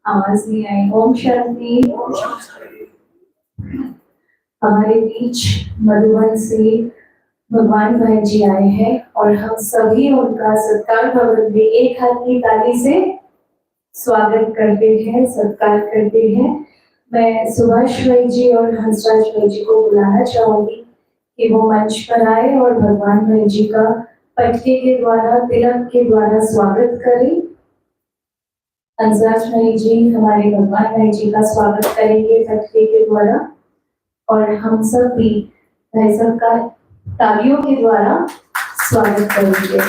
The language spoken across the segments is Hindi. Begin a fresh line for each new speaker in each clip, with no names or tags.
आवाज नहीं आई। ओम शांति। हमारे बीच मधुबन से भगवान भाई जी आए हैं और हम सभी उनका सत्कार भवन में एक हाथ की ताली से स्वागत करते हैं, सत्कार करते हैं। मैं सुभाष भाई जी और हंसराज भाई जी को बुलाना चाहूंगी कि वो मंच पर आए और भगवान भाई जी का पटके के द्वारा, तिलक के द्वारा स्वागत करें। हंसराज भाई जी हमारे भगवान भाई जी का स्वागत करेंगे पटके के द्वारा और हम सब भी भाई साहब का तालियों के द्वारा स्वागत करेंगे।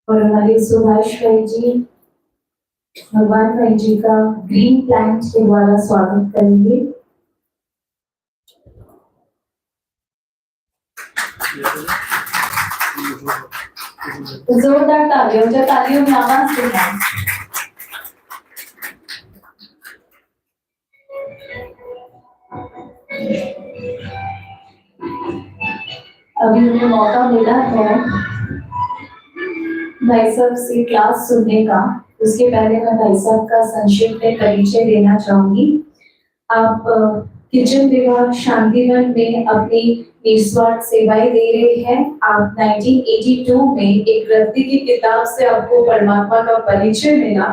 और हमारे सुभाष भाई जी भगवान भाई जी का ग्रीन प्लांट के द्वारा स्वागत करेंगे। जोरदार तालियों में आवाज देना। अभी हमें मौका मिला है भाई साहब से क्लास सुनने का। उसके पहले मैं भाई साहब का संक्षिप्त में परिचय देना चाहूंगी। आप किचन विभाग शांतिवन में अपनी निस्वार्थ सेवाएं दे रहे हैं। आप 1982 में एक व्यक्ति की किताब से आपको परमात्मा का परिचय मिला।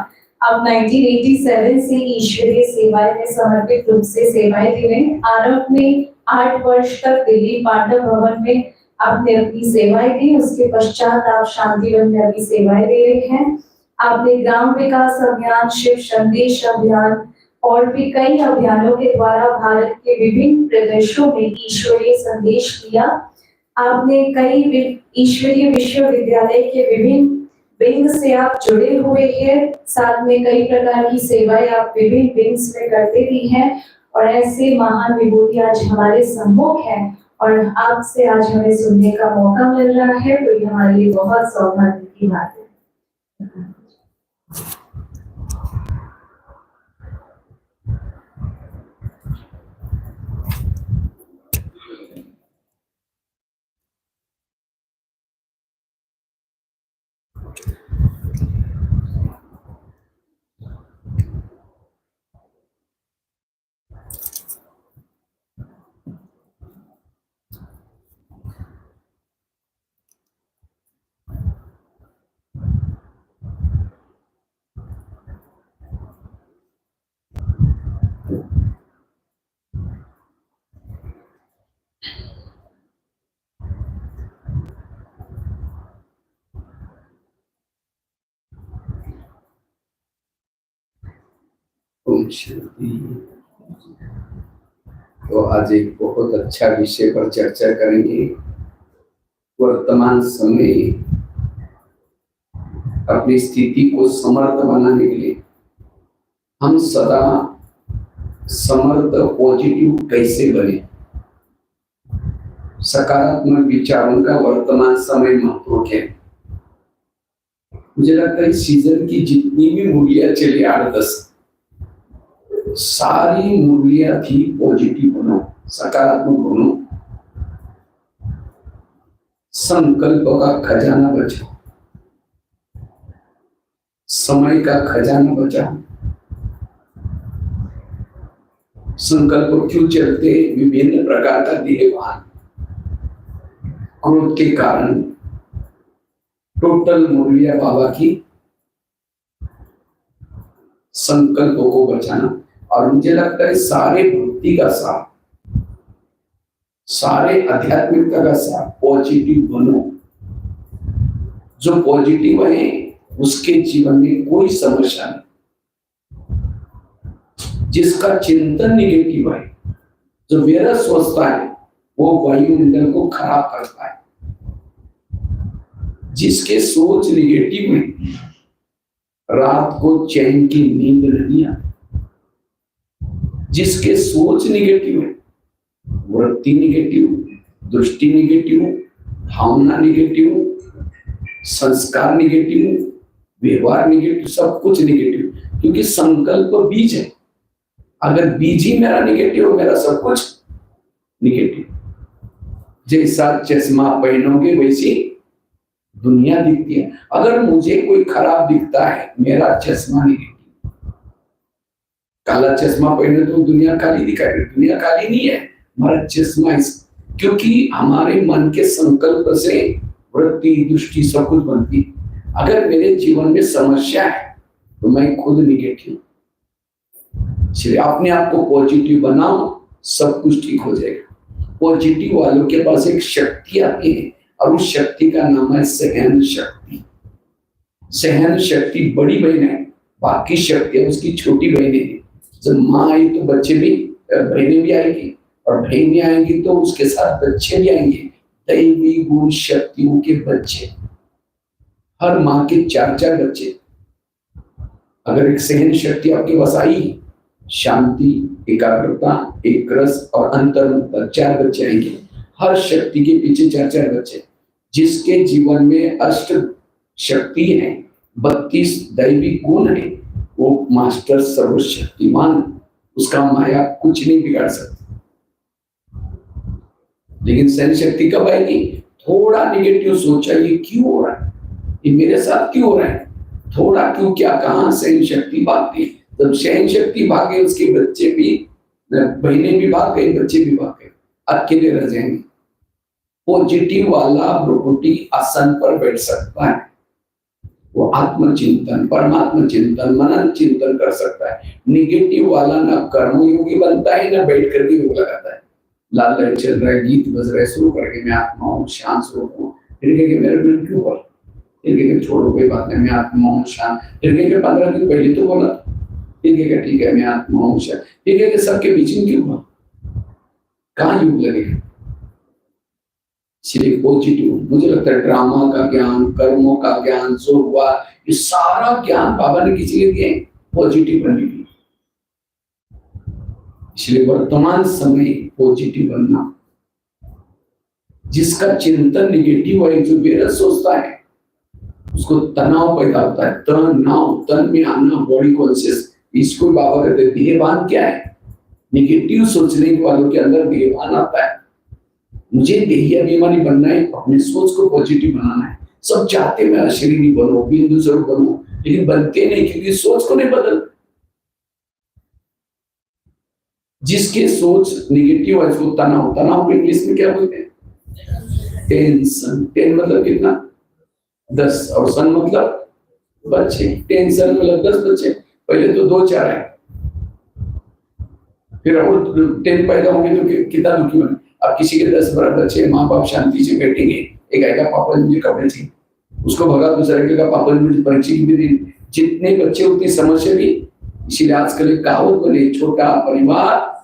आप 1987 से ईश्वरीय सेवाएं में समर्पित रूप से सेवाएं दे रहे हैं। आरंभ में 8 वर्ष तक दिल्ली पांडव भवन में आपने अपनी सेवाएं दी। उसके पश्चात आप शांतिवन में अपनी सेवाएं दे रहे हैं। आपने ग्राम विकास अभियान, शिव संदेश अभियान और भी कई अभियानों के द्वारा भारत के विभिन्न प्रदेशों में ईश्वरीय संदेश दिया। आपने कई ईश्वरीय विश्वविद्यालय के विभिन्न विंग से आप जुड़े हुए हैं। साथ में कई प्रकार की सेवाएं आप विभिन्न विंग्स में करते भी हैं और ऐसे महान विभूति आज हमारे सम्मुख हैं और आपसे आज हमें सुनने का मौका मिल रहा है, तो ये हमारे लिए बहुत सौभाग्य की बात है।
तो आज एक बहुत अच्छा विषय पर चर्चा करेंगे। वर्तमान समय अपनी स्थिति को समर्थ बनाने के लिए हम सदा समर्थ, पॉजिटिव कैसे बने। सकारात्मक विचारों का वर्तमान समय महत्व है। मुझे लगता है सीजन की जितनी भी मूर्तियां चली 8-10 सारी मूर्तियां थी पॉजिटिव बनो, सकारात्मक बनो, संकल्प का खजाना बचाओ, समय का खजाना बचाओ। संकल्प क्यों चलते? विभिन्न प्रकार का देहभान, क्रोध के कारण टोटल मुरलिया बाबा की संकल्प को बचाना। और मुझे लगता है सारे भक्ति का साथ, सारे आध्यात्मिकता का साथ पॉजिटिव बनो। जो पॉजिटिव है उसके जीवन में कोई समस्या नहीं। जिसका चिंतन निगेटिव है, जो व्यर्थ सोचता है, वो वायुमंडल को खराब करता है। जिसके सोच निगेटिव है, रात को चैन की नींद नहीं आती। जिसके सोच निगेटिव है, वृत्ति निगेटिव, दृष्टि निगेटिव, भावना निगेटिव, संस्कार निगेटिव, व्यवहार निगेटिव, सब कुछ निगेटिव। क्योंकि संकल्प बीज है। अगर बीज ही मेरा निगेटिव, मेरा सब कुछ निगेटिव। जैसा चश्मा पहनोगे वैसी दुनिया दिखती है। अगर मुझे कोई खराब दिखता है, मेरा चश्मा निगेटिव। काला चश्मा पहने तो दुनिया काली दिखाई देती, दुनिया काली नहीं है, हमारा चश्मा क्योंकि हमारे मन के संकल्प से वृत्ति, दृष्टि सब कुछ बनती। अगर मेरे जीवन में समस्या है तो मैं खुद निगेटिव। इसलिए अपने आप को पॉजिटिव बनाओ, सब कुछ ठीक हो जाएगा। पॉजिटिव वालों के पास एक शक्ति आती है और उस शक्ति का नाम है सहन शक्ति। सहन शक्ति बड़ी बहन है, बाकी शक्तियां उसकी छोटी बहनें हैं। जब माँ आई तो बच्चे भी, बहनें भी आएगी, और बहनें आएंगी तो उसके साथ बच्चे भी आएंगे। दैवी गुण शक्तियों के बच्चे, हर माँ के 4-4 बच्चे। अगर एक सहन शक्ति आपके पास आई, शांति, एकाग्रता, एक रस और अंतर्मुखता, 4 बच्चे आएंगे। हर शक्ति के पीछे 4-4 बच्चे। जिसके जीवन में अष्ट शक्ति है, 32 दैवी गुण है, वो मास्टर सर्वशक्तिमान, उसका माया कुछ नहीं बिगाड़ सकता। लेकिन सहन शक्ति कब आएगी? थोड़ा निगेटिव सोचा, ये क्यों हो रहा है, ये मेरे साथ क्यों हो रहा है, थोड़ा क्यों, क्या, कहां सहन शक्ति भागती। जब सहन शक्ति भागे, उसके बच्चे भी, बहनें भी भाग गए, बच्चे भी भाग गए, अकेले रह जाएंगे। पॉजिटिव वाला भ्रुकुटी आसन पर बैठ सकता है, वो आत्मचिंतन, परमात्मा चिंतन, मनन चिंतन कर सकता है। निगेटिव वाला ना कर्मयोगी बनता है, ना बैठ करके योग लगाता है। लाल लाइट चल रहा है, गीत बज रहा है, शुरू करके मैं आत्मा हूँ, शांत स्वरूप हूँ, फिर कहेंगे मेरे मन क्यों बोला, फिर कहेंगे छोड़ो कोई बात नहीं, मैं आत्मा हूँ, शांत, फिर कहेंगे 15 दिन पहले तो बोला, फिर कहेंगे ठीक है मैं आत्मा हूँ, शांत, फिर कहेंगे सबके बीच में क्यों हुआ, कहाँ योग लगेगा। इसलिए पॉजिटिव, मुझे लगता है ड्रामा का ज्ञान, कर्मों का ज्ञान जो हुआ, ये सारा ज्ञान बाबा ने किसी लिए दिए, पॉजिटिव बनने के लिए। इसलिए वर्तमान समय पॉजिटिव बनना। जिसका चिंतन निगेटिव है, जो बेरस सोचता है, उसको तनाव पैदा होता है। तनाव, तन में आना, बॉडी कॉन्शियस, इसको बाबा कहते हैं देहभान। क्या है? निगेटिव सोचने वालों के अंदर देहभान आता है। मुझे देही अभिमानी बनना है, अपने सोच को पॉजिटिव बनाना है। सब चाहते मैं अशरीरी बनो, बिंदु स्वरूप बनो, लेकिन बनते नहीं क्योंकि सोच को नहीं बदल। जिसके सोच निगेटिव है, उसको तनाव, तनाव को इंग्लिश में क्या बोलते हैं? टेंशन। टेन मतलब कितना? 10, और सन मतलब बच्चे। टेंशन मतलब 10 बच्चे। पहले तो 2-4 है, फिर और 10 पैदा होंगे तो कितना दुखी बने। अब किसी के 10 बड़ा बच्चे, माँ बाप शांति से बैठेंगे, एक आएगा पापा मुझे कपड़े चाहिए, उसको भगा, दूसरा आएगा पापा मुझे परीक्षा की भी दी। जितने बच्चे उतनी समस्या भी। इसीलिए आजकल एक कहावत बने, छोटा परिवार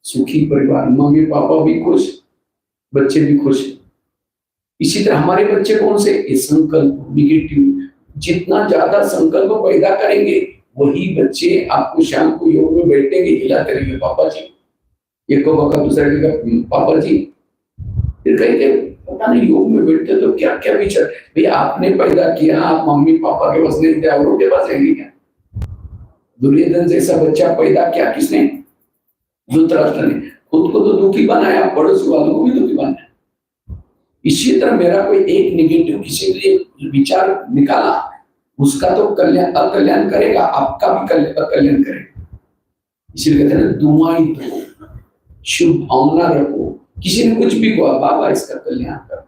सुखी परिवार। मम्मी पापा भी खुश, बच्चे भी खुश। इसी तरह हमारे बच्चे कौन से? इस संकल्प निगेटिव, जितना ज्यादा संकल्प पैदा करेंगे, वही बच्चे आपको शाम को योग में बैठेंगे, हिलाते रहेंगे, पापा जी, एक को बका, दूसरा कहेगा पापा जी, फिर कहेंगे पता नहीं योग में बैठते तो क्या क्या विचार। भैया आपने पैदा किया, आप मम्मी पापा के पास नहीं थे, औरों के पास रहेंगे क्या? दुर्योधन जैसा बच्चा पैदा किया किसने? धृतराष्ट्र ने। खुद को तो दुखी बनाया, पड़ोसी वालों को भी दुखी बनाया। इसी तरह मेरा कोई एक निगेटिव किसी के लिए विचार निकाला, उसका तो कल्याण, अकल्याण करेगा, आपका भी अकल्याण करेगा। इसीलिए कहते हैं दुआई दो, शुभ भावना रखो। किसी ने कुछ भी कहा, बाबा इसका कल्याण करो,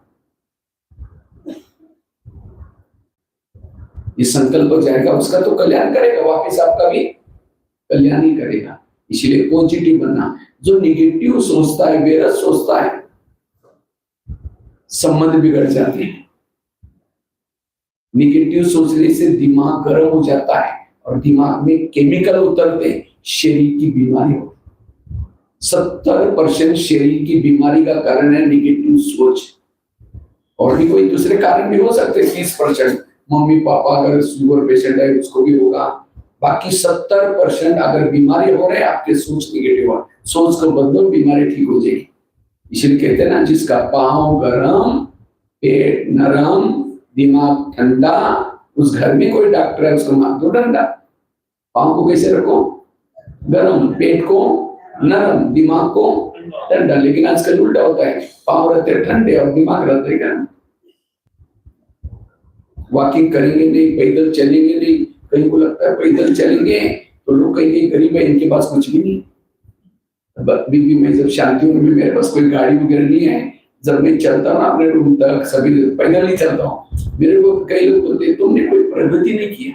ये संकल्प हो जाएगा, उसका तो कल्याण करेगा, वापिस आपका भी कल्याण ही करेगा। इसीलिए पॉजिटिव बनना। जो निगेटिव सोचता है, बेरस सोचता है, संबंध बिगड़ जाते हैं। निगेटिव सोचने से दिमाग गर्म हो जाता है और दिमाग में केमिकल उतरते, शरीर की बीमारी होती। 70% शरीर की बीमारी का कारण है निगेटिव सोच। और भी कोई दूसरे कारण भी हो सकते हैं। 30% मम्मी पापा अगर शुगर पेशेंट है उसको भी होगा। बाकी 70% अगर बीमारी हो रहे हैं, आपके सोच निगेटिव है। सोच को बदलो, बीमारी ठीक हो जाएगी। इसलिए कहते हैं ना, जिसका पाँव गरम, पेट नरम, दिमाग ठंडा, उस घर में कोई डॉक्टर है उसको मार दो डंडा। पाँव को कैसे रखो? गरम, पेट को नरम, दिमाग को ठंडा। लेकिन आजकल उल्टा होता है, पाँव रहते ठंडे और दिमाग रहते गर्म। वॉकिंग करेंगे नहीं, पैदल चलेंगे नहीं, कहीं को लगता है पैदल चलेंगे तो लोग कहेंगे गरीब है, इनके पास कुछ भी नहीं। बीबी मैं जब शांति हूँ, मेरे पास कोई गाड़ी वगैरह नहीं है, जब मैं चलता हूँ अपने रूम तक सभी पैदल नहीं चलता हूँ। मेरे को कई लोग बोलते हैं तुमने कोई प्रगति नहीं की,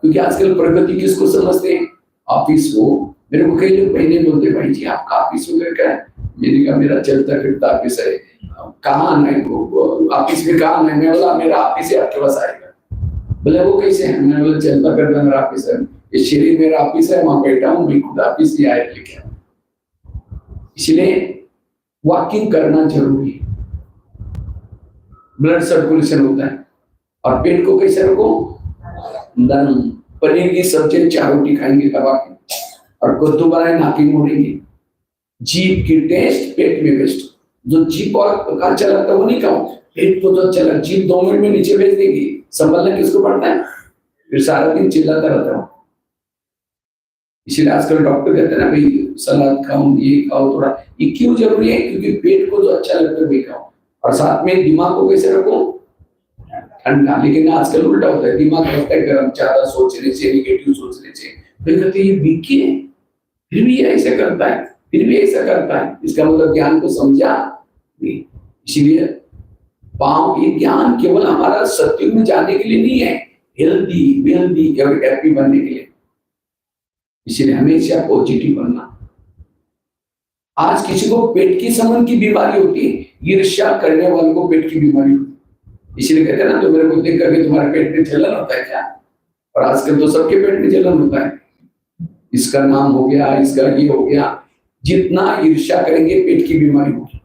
क्योंकि आजकल प्रगति किसको समझते हैं? ऑफिस को। मेरे को कई लोग पहले बोलते भाई जी आपका ऑफिस वगैरह क्या है? मैंने कहा मेरा चलता फिरता ऑफिस है। कहाँ आना है? ऑफिस में कहाँ आना है? मैं बोला मेरा ऑफिस है, आपके पास आएगा। बोले वो कैसे है? मैंने बोला चलता फिरता मेरा ऑफिस है, ये शरीर मेरा ऑफिस है, वहां बैठा हूँ, मैं खुद ऑफिस ही आए लेके। इसलिए वॉकिंग करना जरूरी है, ब्लड सर्कुलेशन होता है। और पेट को कैसे रखो? नरम। पनीर की सब्जी 4 रोटी खाएंगे दबा के, और कद्दू बनाए नाकी मोड़ेंगे। जीभ की टेस्ट पेट में वेस्ट। जो जीभ और का चलाता वो नहीं खाओ, पेट को तो चला, जीभ 2 मिनट में नीचे भेज देगी। संभलना किसको पड़ता है? फिर सारा दिन चिल्लाता रहता हूँ। इसीलिए आजकल डॉक्टर कहते हैं ना भाई सलाद खाओ, ये खाओ थोड़ा। ये क्यों जरूरी है? क्योंकि पेट को जो अच्छा लगता है वही खाओ, और साथ में दिमाग को कैसे रखो? ठंडा। लेकिन आजकल उल्टा होता है, दिमाग रहता है गर्म, ज्यादा सोचने से, निगेटिव सोचने से। फिर कहते हैं ये वीक है, फिर भी ऐसा करता है, फिर भी ऐसा करता है। इसका मतलब ज्ञान को समझा नहीं। इसीलिए पाँव, ये ज्ञान केवल हमारा सत्युग में जाने के लिए नहीं है, हेल्दी वेल्दी और हैप्पी बनने के लिए। इसलिए हमेशा पॉजिटिव बनना। आज किसी को पेट की समन की बीमारी होती है, ईर्ष्या करने वालों को पेट की बीमारी होती है। इसलिए कहते हैं ना, तो मेरे को देख करके तुम्हारे पेट में जलन होता है क्या? और आजकल तो सबके पेट में जलन होता है, इसका नाम हो गया, इसका ये हो गया। जितना ईर्ष्या करेंगे पेट की बीमारी होगी।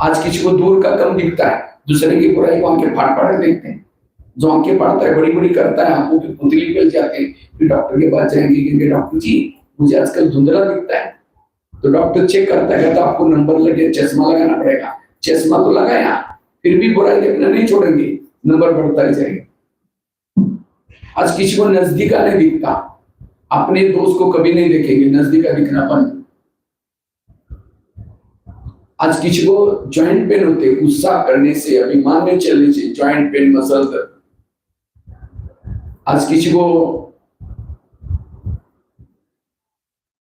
आज किसी को दूर का कम दिखता है, दूसरे की बुराई को आंखें फाड़ फाड़ देखते हैं। जो आंखें फाड़ता है, बड़ी बड़ी करता है, आंखों की पुतली फैल जाते हैं। फिर डॉक्टर के पास जाएंगे, क्योंकि डॉक्टर जी मुझे आजकल धुंधला दिखता है। तो डॉक्टर चेक करता है, कहता आपको नंबर लगे, चश्मा लगाना पड़ेगा। चश्मा तो लगाया, फिर भी बुराई देखना नहीं छोड़ेंगे, नंबर बढ़ता ही जाएगा। आज किसी को नजदीक आने दिखता, अपने दोस्त को कभी नहीं देखेंगे, नजदीक का दिखना बंद। आज किसी को जॉइंट पेन होते, गुस्सा करने से, अभिमान में चलने से जॉइंट पेन, मसल दर्द। आज किसी को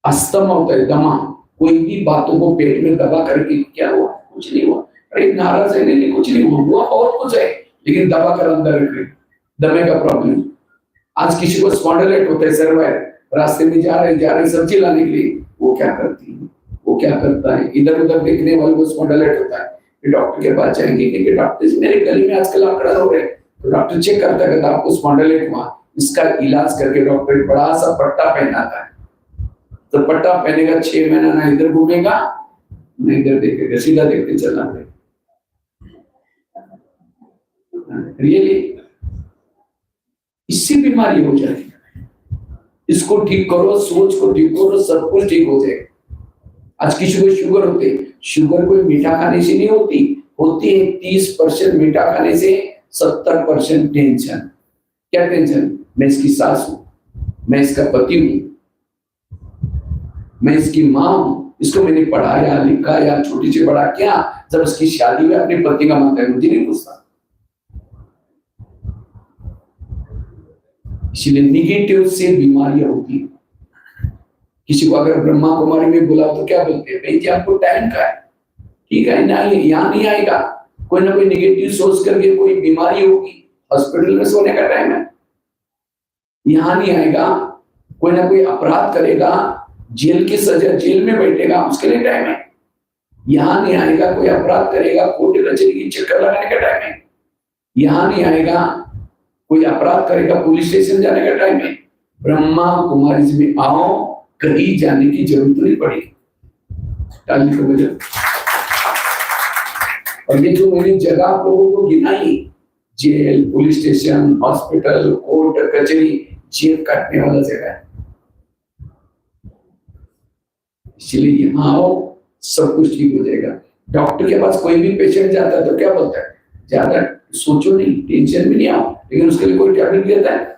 अस्थमा होता है, दमा। कोई भी बातों को पेट में दबा करके, क्या हुआ? कुछ नहीं हुआ। अरे नाराज है, नहीं कुछ नहीं हुआ, और कुछ है, लेकिन दबा कर अंदर रख रहे, दमे का प्रॉब्लम। आज किसी को स्पॉन्डिलाइट होता है, सर्वाइव। रास्ते में जा रहे सब्जी लाने के लिए, वो क्या करती है, वो क्या करता है, इधर उधर देखने वाले को स्पॉन्डिलाइट होता है। फिर डॉक्टर के पास जाएंगे, क्योंकि डॉक्टर मेरे गले में आजकल आंकड़ा हो रहे, तो डॉक्टर चेक करता है, आपको स्पॉन्डिलाइट हुआ। इसका इलाज करके डॉक्टर बड़ा सा पट्टा पहनाता है। तो पट्टा पहनेगा, 6 महीना ना इधर घूमेगा ना इधर देखेगा, सीधा देखते चलना पड़ेगा। रियली इससे बीमारी हो जाएगी। इसको ठीक करो, सोच को ठीक करो, सब कुछ ठीक हो जाएगा। आज किसी को शुगर होती है, शुगर कोई मीठा खाने से नहीं होती, होती है 30% मीठा खाने से, 70% टेंशन। क्या टेंशन? मैं इसकी सास हूं, मैं इसका पति हूं, मैं इसकी मां हूं, इसको मैंने पढ़ाया लिखाया, छोटी से बड़ा किया। जब इसकी शादी में अपने पति का मानता है, मुझे नहीं पूछता। इसलिए निगेटिव से बीमारियां होती है। किसी को अगर ब्रह्मा कुमारी में बुलाओ तो क्या बोलते हैं? भाई जी आपको टाइम का है, ठीक है ना, यहाँ नहीं आएगा। कोई ना कोई निगेटिव सोच करके कोई बीमारी होगी, हॉस्पिटल में सोने का टाइम है, यहाँ नहीं आएगा। कोई ना कोई अपराध करेगा, जेल की सजा, जेल में बैठेगा, उसके लिए टाइम है, यहाँ नहीं आएगा। कोई अपराध करेगा, कोर्ट कचहरी की चक्कर लगाने का टाइम है, यहाँ नहीं आएगा। कोई अपराध करेगा, पुलिस स्टेशन जाने का टाइम है। ब्रह्मा कुमारी में आओ, कहीं जाने की जरूरत नहीं पड़ेगी। और ये जो मैंने जगह आप लोगों को गिनाई, jail, police station, hospital, court कचहरी, जेल काटने वाला जगह है। इसलिए यहाँ आओ, सब कुछ ठीक हो जाएगा। डॉक्टर के पास कोई भी पेशेंट जाता है तो क्या बोलता है? ज्यादा सोचो नहीं, टेंशन में नहीं आओ, लेकिन उसके लिए कोई टैबलेट देता है?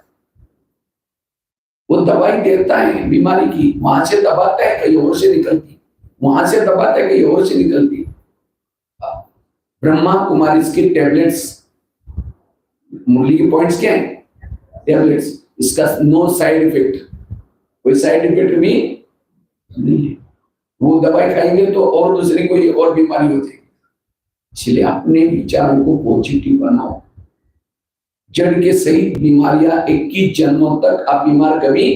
वो दवाई देता है बीमारी की, वहां से दबाता है कहीं और से निकलती, वहां से दबाता है कहीं और से निकलती। ब्रह्मा कुमारी इसके टैबलेट्स, मुरली के पॉइंट्स क्या है? टैबलेट्स, इसका नो साइड इफेक्ट, कोई साइड इफेक्ट भी नहीं है। वो दवाई खाएंगे तो और दूसरे कोई और बीमारी हो जाएगी। इसलिए अपने विचारों को पॉजिटिव बनाओ। जड़ के सही बीमारियां 21 जन्मों तक आप बीमार कभी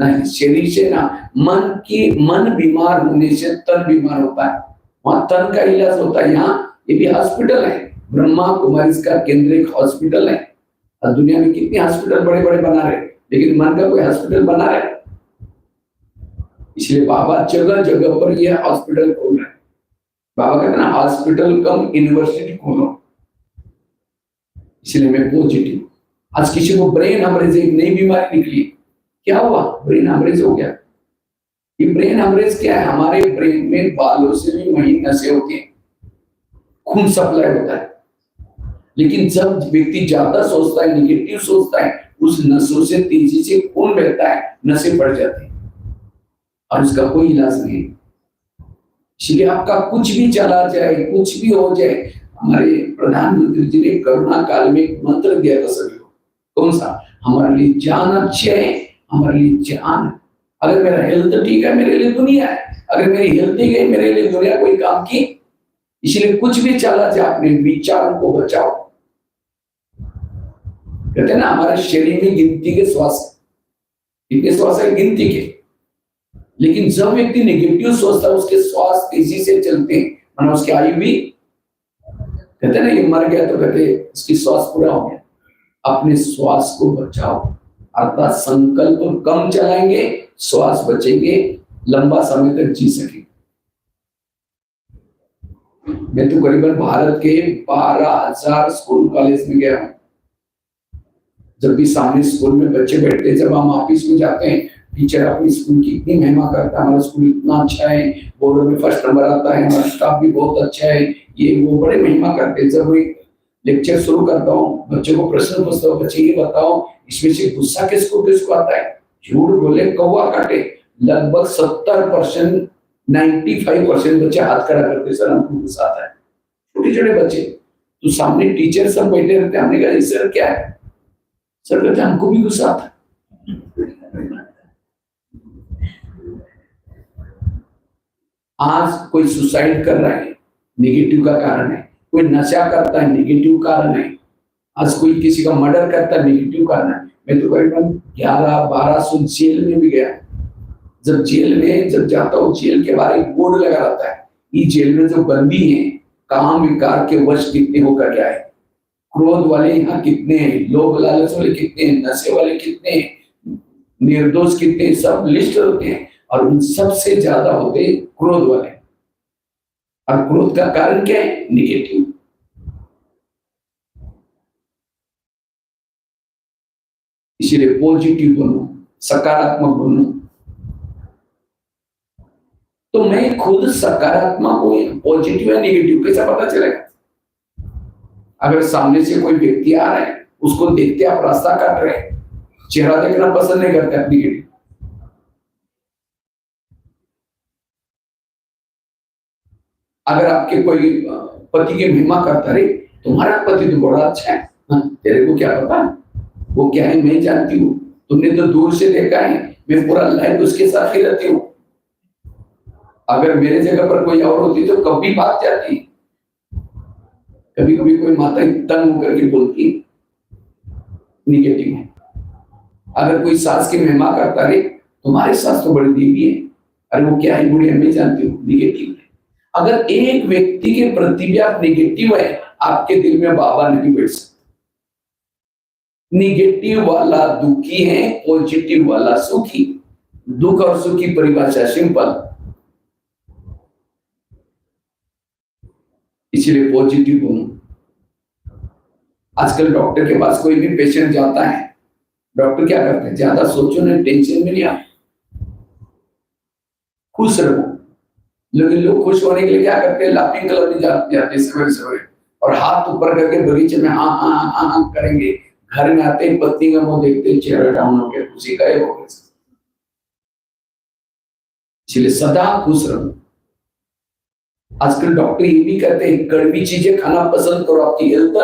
नहीं, शरीर से ना, मन बीमार होने से तन बीमार होता है, वहां तन का इलाज होता है। यहाँ ये भी हॉस्पिटल है, ब्रह्मा कुमारी का केंद्र एक हॉस्पिटल है। और दुनिया में कितने हॉस्पिटल बड़े बड़े बना रहे, लेकिन मन का कोई हॉस्पिटल बना रहे? इसलिए बाबा जगह जगह पर यह हॉस्पिटल खोल रहे हैं। बाबा कहते ना हॉस्पिटल कम यूनिवर्सिटी खोलो। इसलिए मैं पॉजिटिव। आज किसी को ब्रेन हेमरेज, एक नई बीमारी निकली, क्या हुआ? ब्रेन हेमरेज हो गया। ये ब्रेन हेमरेज क्या है? हमारे ब्रेन में बालों से भी वही नसें होती हैं, खून सप्लाई होता है। लेकिन जब व्यक्ति ज्यादा सोचता है, निगेटिव सोचता है, उस नसों से तेजी से खून बहता है, नसें बढ़ जाती है और उसका कोई इलाज नहीं। इसलिए आपका कुछ भी चला जाए, कुछ भी हो जाए, हमारे प्रधानमंत्री जी ने कोरोना काल में एक मंत्र दिया था सभी को। कौन सा? हमारे लिए जान अच्छे है, हमारे लिए जान। अगर मेरा हेल्थ ठीक है, मेरे लिए दुनिया है। अगर मेरी हेल्थ ठीक है, मेरे लिए दुनिया कोई काम की। इसलिए कुछ भी चला जाए, अपने विचारों को बचाओ। कहते हैं ना हमारे शरीर में गिनती के श्वास, कितने श्वास है? गिनती के। लेकिन जब व्यक्ति नेगेटिव सोचता है, उसके श्वास तेजी से चलते हैं, माना उसकी आयु भी, कहते हैं ना ये मर गया तो कहते इसकी श्वास पूरा हो गया। अपने श्वास को बचाओ, अर्थात संकल्प कम चलाएंगे, श्वास बचेंगे, लंबा समय तक जी सकेंगे। मैं तो करीबन भारत के 12,000 स्कूल कॉलेज में गया हूं। जब भी सामने स्कूल में बच्चे बैठते, जब हम ऑफिस में जाते हैं, टीचर अपनी स्कूल की इतनी महिमा करता है, हमारा स्कूल इतना अच्छा है, बोर्ड में फर्स्ट नंबर आता है, हमारा स्टाफ भी बहुत अच्छा है, ये वो बड़े महिमा करते हैं। जब मैं लेक्चर शुरू करता हूँ, बच्चों को प्रश्न पूछता हूँ, बच्चे ये बताओ इसमें से गुस्सा किसको आता है? झूठ बोले कौवा काटे। लगभग 70%, 95% बच्चे हाथ खड़ा करते, सर हमको गुस्सा आता है। छोटे छोटे बच्चे, तो सामने टीचर सब बैठे रहते। हमने कहा सर क्या है? सर कहते हमको भी गुस्सा आता है। आज कोई सुसाइड कर रहा है, नेगेटिव का कारण है। कोई नशा करता है, नेगेटिव कारण है। आज कोई किसी का मर्डर करता है, नेगेटिव कारण है। मैं तो करीबन 11-12 जेल में भी गया। जब जेल में जब जाता हूँ, जेल के बाहर एक बोर्ड लगा रहता है, इस जेल में जो बंदी है, काम विकार के वश कितने होकर क्या है, क्रोध वाले यहाँ कितने हैं, लोभ लालच वाले कितने हैं, नशे वाले कितने हैं, निर्दोष कितने हैं, सब लिस्ट होते हैं। और उन सबसे ज्यादा होते हैं क्रोध वाले। और क्रोध का कारण क्या है? निगेटिव। इसलिए पॉजिटिव बनो, सकारात्मक बनो। तो मैं खुद सकारात्मक हूं, पॉजिटिव है नेगेटिव कैसा पता चलेगा? अगर सामने से कोई व्यक्ति आ रहा है, उसको देखते आप रास्ता काट रहे हैं, चेहरा देखना पसंद नहीं करते आप, नेगेटिव। अगर आपके कोई पति की महिमा करता रहे, तुम्हारा पति तो बड़ा अच्छा है, तेरे को क्या पता वो क्या है? मैं जानती हूँ, तुमने तो दूर से देखा है, मैं पूरा लाइफ उसके साथ ही रहती हूँ। अगर मेरे जगह पर कोई और होती तो कभी भाग जाती। कभी कभी कोई माता तंग होकर के बोलती, निगेटिव है। अगर कोई सास की महिमा करता रहे, तुम्हारे सास तो बड़ी देवी है, अरे वो क्या है बुढ़िया, मैं जानती हूँ, निगेटिव है। अगर एक व्यक्ति के प्रति भी आप निगेटिव है, आपके दिल में बाबा नहीं बैठ सकते। निगेटिव वाला दुखी है, पॉजिटिव वाला सुखी। दुख और सुख की परिभाषा सिंपल। इसलिए पॉजिटिव बनो। आजकल डॉक्टर के पास कोई भी पेशेंट जाता है, डॉक्टर क्या करते हैं? ज्यादा सोचो नहीं, टेंशन में नहीं आ, खुश रहो। लेकिन लोग खुश होने के लिए क्या करते हैं? लाफिंग क्लब में जाते सवेरे सवेरे और हाथ ऊपर करके बगीचे में हाँ हाँ हाँ हाँ करेंगे। घर में आते ही पत्नी का मुंह देखते, चेहरा डाउन हो गया, खुशी गायब हो गई। इसलिए सदा खुश रहो। आजकल डॉक्टर ये भी कहते हैं कड़वी चीजें खाना पसंद करो, आपकी हेल्थ।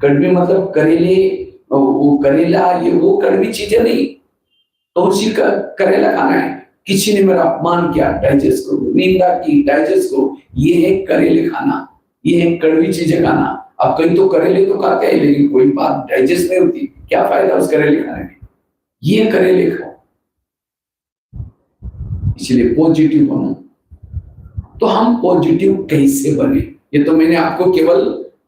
कड़वी मतलब करेले, वो करेला, ये वो कड़वी चीजें नहीं, तो उसी का करेला खाना है। किसी ने मेरा अपमान किया, डाइजेस्ट करो, निंदा की, डाइजेस्ट करो, ये है करेले खाना, ये है कड़वी चीजें खाना। अब कहीं तो करेले तो खाते हैं लेकिन कोई बात डाइजेस्ट नहीं होती, क्या फायदा उस करेले खाने में? ये करेले खाओ। इसलिए पॉजिटिव बनो। तो हम पॉजिटिव कैसे बने? ये तो मैंने आपको केवल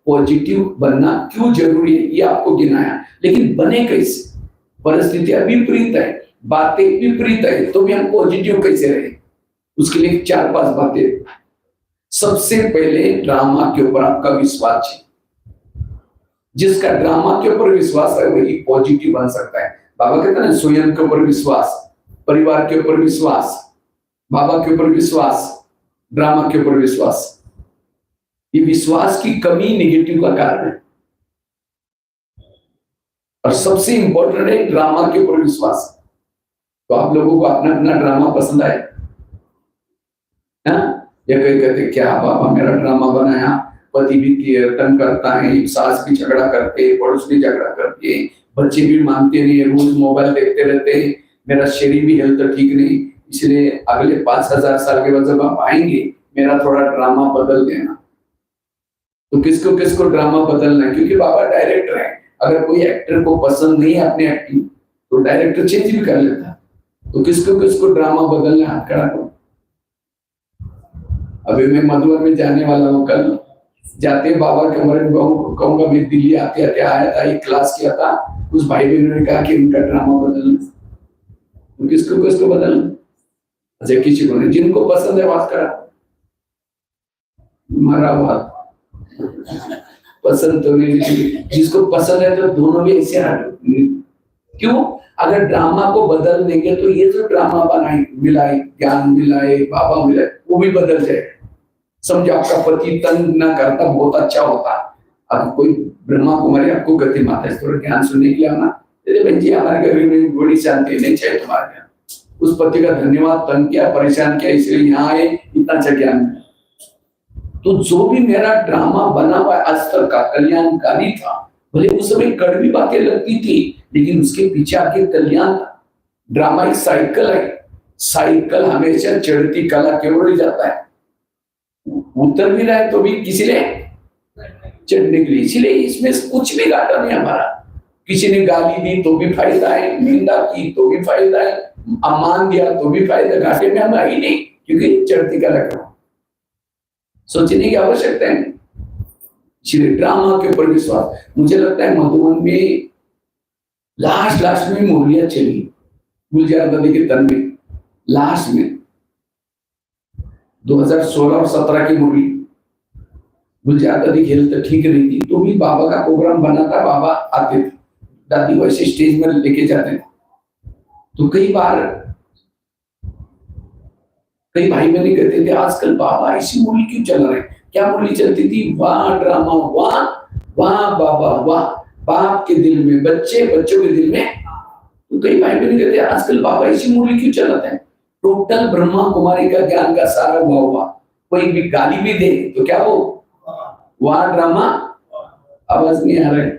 पॉजिटिव बनना क्यों जरूरी है ये आपको गिनाया, लेकिन बने कैसे? परिस्थितियां विपरीत है, बातें विपरीत है, तो भी हम पॉजिटिव कैसे रहे? उसके लिए 4-5 बातें। सबसे पहले ड्रामा के ऊपर आपका विश्वास है। जिसका ड्रामा के ऊपर विश्वास है वही पॉजिटिव बन सकता है। बाबा कहते हैं स्वयं के ऊपर विश्वास, परिवार के ऊपर विश्वास, बाबा के ऊपर विश्वास, ड्रामा के ऊपर विश्वास। ये विश्वास की कमी नेगेटिव का कारण है। और सबसे इंपॉर्टेंट है ड्रामा के ऊपर विश्वास। तो आप लोगों को अपना अपना ड्रामा पसंद आए? या कहीं कहते क्या बाबा मेरा ड्रामा बनाया, पति भी कीर्तन करता है, सास भी झगड़ा करते, पड़ोस भी झगड़ा करती है, बच्चे भी मानते नहीं, रोज मोबाइल देखते रहते हैं, मेरा शरीर भी हेल्थ ठीक नहीं, इसलिए अगले 5000 साल के बाद जब आप आएंगे मेरा थोड़ा ड्रामा बदल देना। तो किसको किसको ड्रामा बदलना है? क्योंकि बाबा डायरेक्टर है। अगर कोई एक्टर को पसंद नहीं है अपनी एक्टिंग तो डायरेक्टर चेंज भी कर लेता। तो किसको किसको ड्रामा बदलना है? हाथ खड़ा करो। अभी मैं मधुबन में जाने वाला हूँ, कल जाते बाबा के कमरे में कहूंगा मैं दिल्ली आते आते आया था, एक क्लास किया था, उस भाई बहनों ने कहा कि उनका ड्रामा बदलना। तो किसको किसको बदलना? अच्छा किसी को नहीं, जिनको पसंद है बात करा हमारा बात पसंद तो नहीं, जिसको पसंद है तो दोनों भी ऐसे क्यों? अगर ड्रामा को बदल देंगे तो ये जो ड्रामा बनाए मिलाए, ज्ञान मिलाए, बाबा मिलाए, वो भी बदल जाएगा। समझो आपका पति तंग ना करता, बहुत अच्छा होता। अब कोई ब्रह्मा कुमारी आपको गति माता है थोड़ा ज्ञान सुनने के लिए आना, बहन जी हमारे घर में बड़ी शांति नहीं चाहिए तुम्हारे ज्ञान। उस पति का धन्यवाद, तंग किया, परेशान किया, इसलिए यहाँ आए, इतना अच्छा ज्ञान मिला। तो जो भी मेरा ड्रामा बना हुआ आज तक का कल्याणकारी था, भले उस समय कड़वी बातें लगती थी लेकिन उसके पीछे आके कल्याण था। ड्रामा एक साइकिल है, साइकिल हमेशा चढ़ती कला की ओर जाता है। उतर भी रहा है तो भी किसी ने चढ़ने के लिए, इसलिए इसमें कुछ भी घाटा नहीं हमारा। किसी ने गाली दी तो भी फायदा है, निंदा की तो भी फायदा है, अम्मान दिया तो भी फायदा, घाटे में हम आई नहीं, क्योंकि चढ़ती कला का सोचने की आवश्यकता है। इसलिए ड्रामा के ऊपर विश्वास। मुझे लगता है मधुबन में लास्ट में मुरलियां चली गुलजार दादी के तन में, लास्ट में 2016 और 17 की मुरली। गुलजार दादी की हेल्थ ठीक नहीं थी तो भी बाबा का प्रोग्राम बना था, बाबा आते थे, दादी वैसे स्टेज में लेके जाते थे। तो कई बार कई भाई बहन कहते थे आजकल बाबा ऐसी मुरली क्यों चल रहे हैं? क्या मुरली चलती थी? वाह ड्रामा, वाह वाह बाबा, वाह बाप के दिल में, बच्चों के दिल में। तो कई भाई बहन कहते आजकल बाबा ऐसी मुरली क्यों चलाते हैं? टोटल ब्रह्मा कुमारी का ज्ञान का सारा हुआ। कोई भी गाली भी दे तो क्या वो वाह ड्रामा, आवाज नहीं आ रहा है,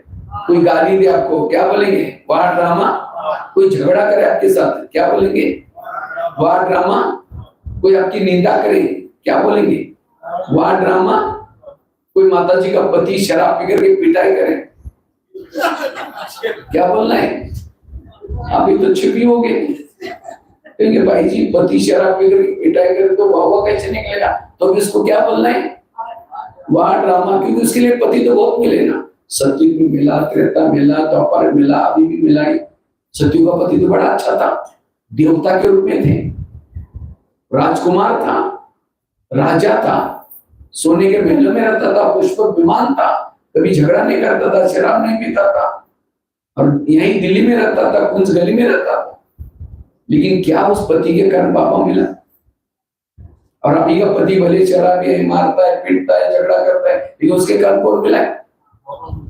कोई गाली दे आपको क्या बोलेंगे? वाह ड्रामा। कोई झगड़ा करे आपके साथ क्या बोलेंगे? वाह ड्रामा। कोई आपकी निंदा करे क्या बोलेंगे? वाह ड्रामा। कोई माता जी का पति शराब पी करके पिटाई करे क्या बोलना है? अभी तो छिपी हो गए, कहेंगे भाई जी पति शराब पी करके पिटाई करे तो वाह कैसे निकलेगा? तो इसको क्या बोलना है? वाह ड्रामा। क्योंकि उसके लिए पति तो बहुत मिले ना, सतयुग में मिला, त्रेता मिला, द्वापर मिला, अभी भी मिला है। सतयुग का पति तो बड़ा अच्छा था, देवता के रूप में थे, राजकुमार था, राजा था, सोने के महल में रहता था, पुष्प विमान था, कभी झगड़ा नहीं करता था, शराब नहीं पीता था, और यहीं दिल्ली में रहता था, कुंज गली में रहता था। लेकिन क्या उस पति के कारण बाबा मिला? और अभी का पति भले शराबी है, मारता है, पीटता है, झगड़ा करता है, लेकिन उसके कारण कौन मिला है?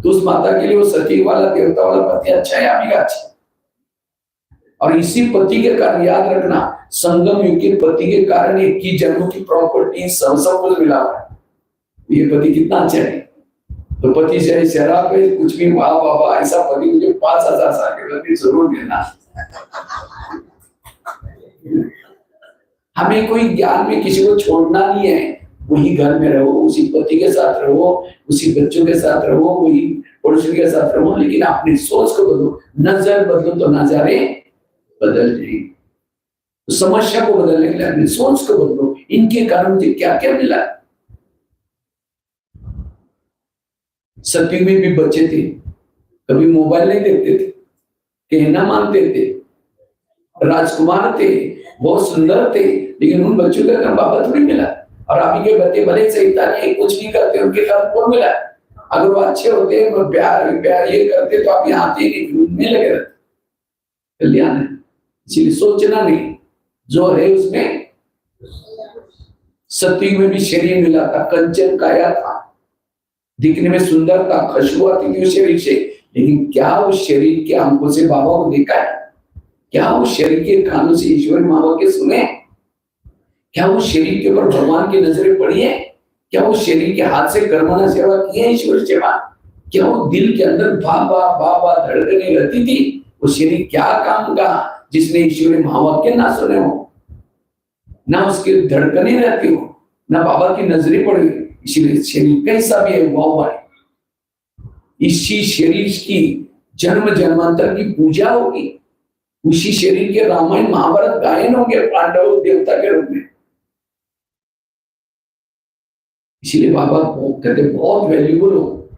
तो उस माता के लिए वो सती वाला, देवता वाला पति अच्छा है, अभी का अच्छा। और इसी पति के कारण, याद रखना, संगम युग के पति के कारण 21 जन्मों की प्रॉपर्टी सब कुछ मिला हुआ है। ये पति कितना अच्छा है। तो पति से शराब पे कुछ भी, वाह बाबा ऐसा पति मुझे 5000 साल के बाद जरूर देना। हमें कोई ज्ञान में किसी को छोड़ना नहीं है, वही घर में रहो, उसी पति के साथ रहो, उसी बच्चों के साथ रहो, वही पड़ोसी के साथ रहो, लेकिन अपनी सोच को बदलो। नजर बदलो तो नजारे बदल जाएंगे। तो समस्या को बदलने के लिए अपनी सोच को बदलो। इनके कारण मुझे क्या क्या मिला। सतयुग में भी बच्चे थे, कभी मोबाइल नहीं देखते थे, कहना मानते थे, राजकुमार थे, बहुत सुंदर थे, लेकिन उन बच्चों का काम बाबा थोड़ी मिला। और अभी के बच्चे भले सैतान है, कुछ भी करते, उनके काम कौन मिला। अगर वो अच्छे होते, वो प्यार प्यार ये करते, तो आप यहाँ आते नहीं, में लगे रहते। कल्याण है, इसलिए सोचना नहीं, जो है उसमें। सतयुग में भी शरीर मिला था, कंचन काया था, दिखने में सुंदर था, खुशबू आती थी उस शरीर से, लेकिन क्या उस शरीर के आंखों से बाबा को देखा है? क्या उस शरीर के कानों से ईश्वर माँ बाप के सुने? क्या उस शरीर के ऊपर भगवान की नजरें पड़ी है? क्या उस शरीर के हाथ से कर्मणा सेवा की है, ईश्वर सेवा? क्या वो दिल के अंदर बाबा बाबा धड़कने रहती थी? वो शरीर क्या काम का जिसने ईश्वर माँ बाप के ना सुने हो, ना उसके धड़कने रहती हो, ना बाबा की नजरें पड़ी? इसलिए शरीर कैसा भी है वो है। इसी शरीर की जन्म जन्मांतर की पूजा होगी, उसी शरीर के रामायण महाभारत गायन होंगे पांडव देवता के रूप में। इसलिए बाबा कहते बहुत वैल्यूबल हो,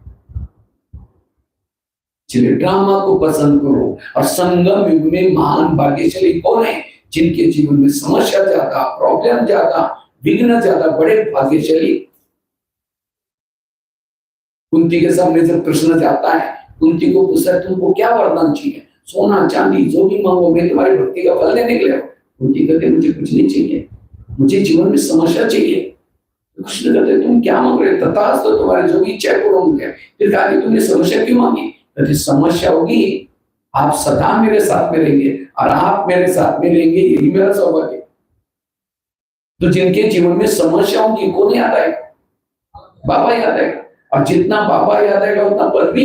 इसलिए ड्रामा को पसंद करो। और संगम युग में महान भाग्यशाली कौन है? जिनके जीवन में समस्या ज्यादा, प्रॉब्लम ज्यादा, विघ्न ज्यादा, बड़े भाग्यशाली। कुंती के सामने जब कृष्ण जाता है, कुंती को पूछता है तुमको क्या वरदान चाहिए? सोना चांदी जो भी मांगो, मैं तुम्हारी भक्ति का फल देने के लिए। कुंती कहते मुझे कुछ नहीं चाहिए, मुझे जीवन में समस्या चाहिए। कृष्ण कहते तुम क्या मांग रहे? तथास्तु, तो तुम्हारी जो भी इच्छा करो मुझे। फिर कहा तुमने समस्या क्यों मांगी? कहते समस्या होगी, आप सदा मेरे साथ में रहेंगे और आप मेरे साथ में रहेंगे, यही मेरा सौभाग्य। तो जिनके जीवन में समस्या होगी, कौन याद आएगा? बाबा याद आएगा। और जितना बाबा याद आएगा उतना पद भी।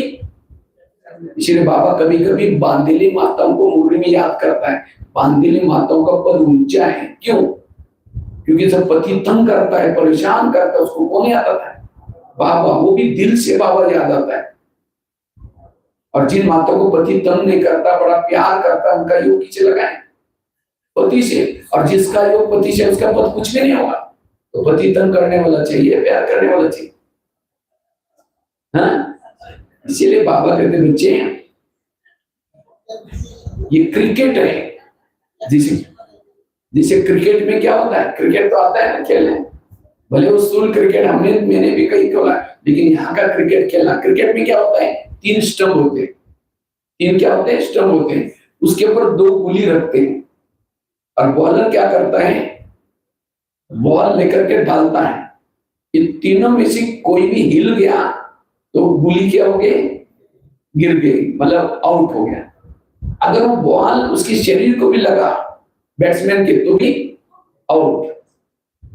इसलिए बाबा कभी कभी बांदेली माताओं को मुरली में याद करता है। बांदेली माताओं का पद ऊंचा है, क्यों? क्योंकि जब पति तंग करता है, परेशान करता है, उसको कौन याद आता है? बाबा। वो भी दिल से बाबा याद आता है। और जिन माताओं को पति तंग नहीं करता, बड़ा प्यार करता, उनका योग किसे लगाए? पति से। और जिसका योग पति से, उसका पद कुछ भी नहीं होगा। तो पति तंग करने वाला चाहिए, प्यार करने वाला चाहिए। हाँ, इसीलिए बाबा कहते बच्चे ये क्रिकेट है। जिसे क्रिकेट में क्या होता है? क्रिकेट तो आता है ना खेलने, भले वो स्थूल क्रिकेट मैंने भी कहीं खेला, लेकिन यहाँ का क्रिकेट खेलना। क्रिकेट में क्या होता है? 3 स्टंप होते हैं। 3 क्या होते हैं? स्टंप होते हैं। उसके ऊपर 2 गुली रखते हैं और बॉलर क्या करता है? बॉल लेकर के डालता है। इन तीनों में से कोई भी हिल गया तो गुली क्या हो गई? गिर गई, मतलब आउट हो गया। अगर वो बॉल उसके शरीर को भी लगा बैट्समैन के, तो भी आउट।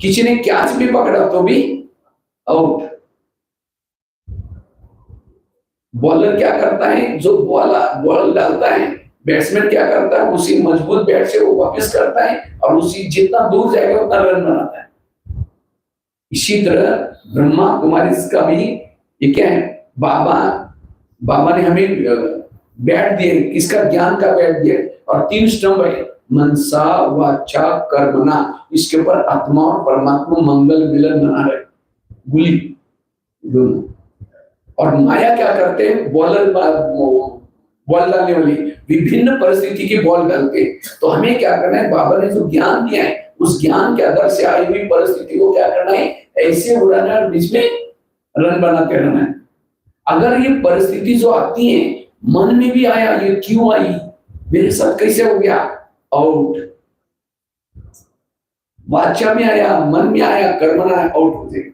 किसी ने कैच भी पकड़ा तो भी आउट। बॉलर क्या करता है? जो बॉल डालता है, बैट्समैन क्या करता है? उसी मजबूत बैट से वो वापस करता है और उसी जितना दूर जाएगा उतना रन बनाता है। इसी तरह ब्रह्मा कुमारी का भी ये क्या है? बाबा ने हमें बैट दिए, किसका? ज्ञान का बैट दिया। और 3 स्टंप है, मनसा वाचा कर्मणा। इसके ऊपर आत्मा और परमात्मा मंगल मिलन बना रहे, गुली दोनों। और माया क्या करते हैं? बॉल डालने वाली विभिन्न परिस्थिति की बॉल डालते। तो हमें क्या करना है? बाबा ने जो ज्ञान दिया है, उस ज्ञान के आधार से आई हुई परिस्थिति को क्या करना है? ऐसे उड़ाना और बीच में रन बनाते रहना है। अगर ये परिस्थिति जो आती है, मन में भी आया, ये क्यों आई, मेरे साथ कैसे हो गया, आउट। वाचा में आया, मन में आया, कर्मणा, आउट हो जाएगा।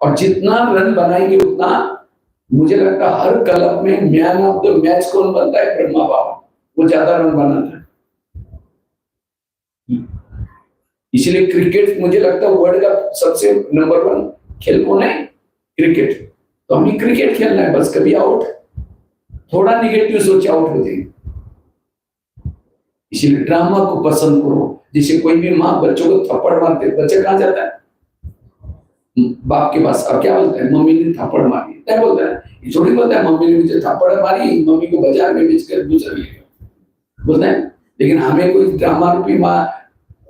और जितना रन बनाएंगे उतना, मुझे लगता है हर क्लब में मैन ऑफ द मैच कौन बनता है? ब्रह्मा बाबा। वो ज्यादा रन बनाता है। इसलिए क्रिकेट मुझे लगता है वर्ल्ड का सबसे नंबर 1 खेल कौन है? क्रिकेट। तो हमें क्रिकेट खेलना है, बस कभी आउट, थोड़ा निगेटिव सोच आउट हो जाए। इसलिए ड्रामा को पसंद करो। जैसे कोई भी माँ बच्चों को थप्पड़ मारते, बच्चा कहाँ जाता है? बाप के पास। और क्या बोलता है? मम्मी ने थप्पड़ मारी। क्या बोलता है? ये थोड़ी बोलता है मम्मी ने मुझे थप्पड़ मारी, मम्मी को बाजार में बेचकर दूसरा ले गया, बोलता है। लेकिन हमें कोई ड्रामा रूपी माँ,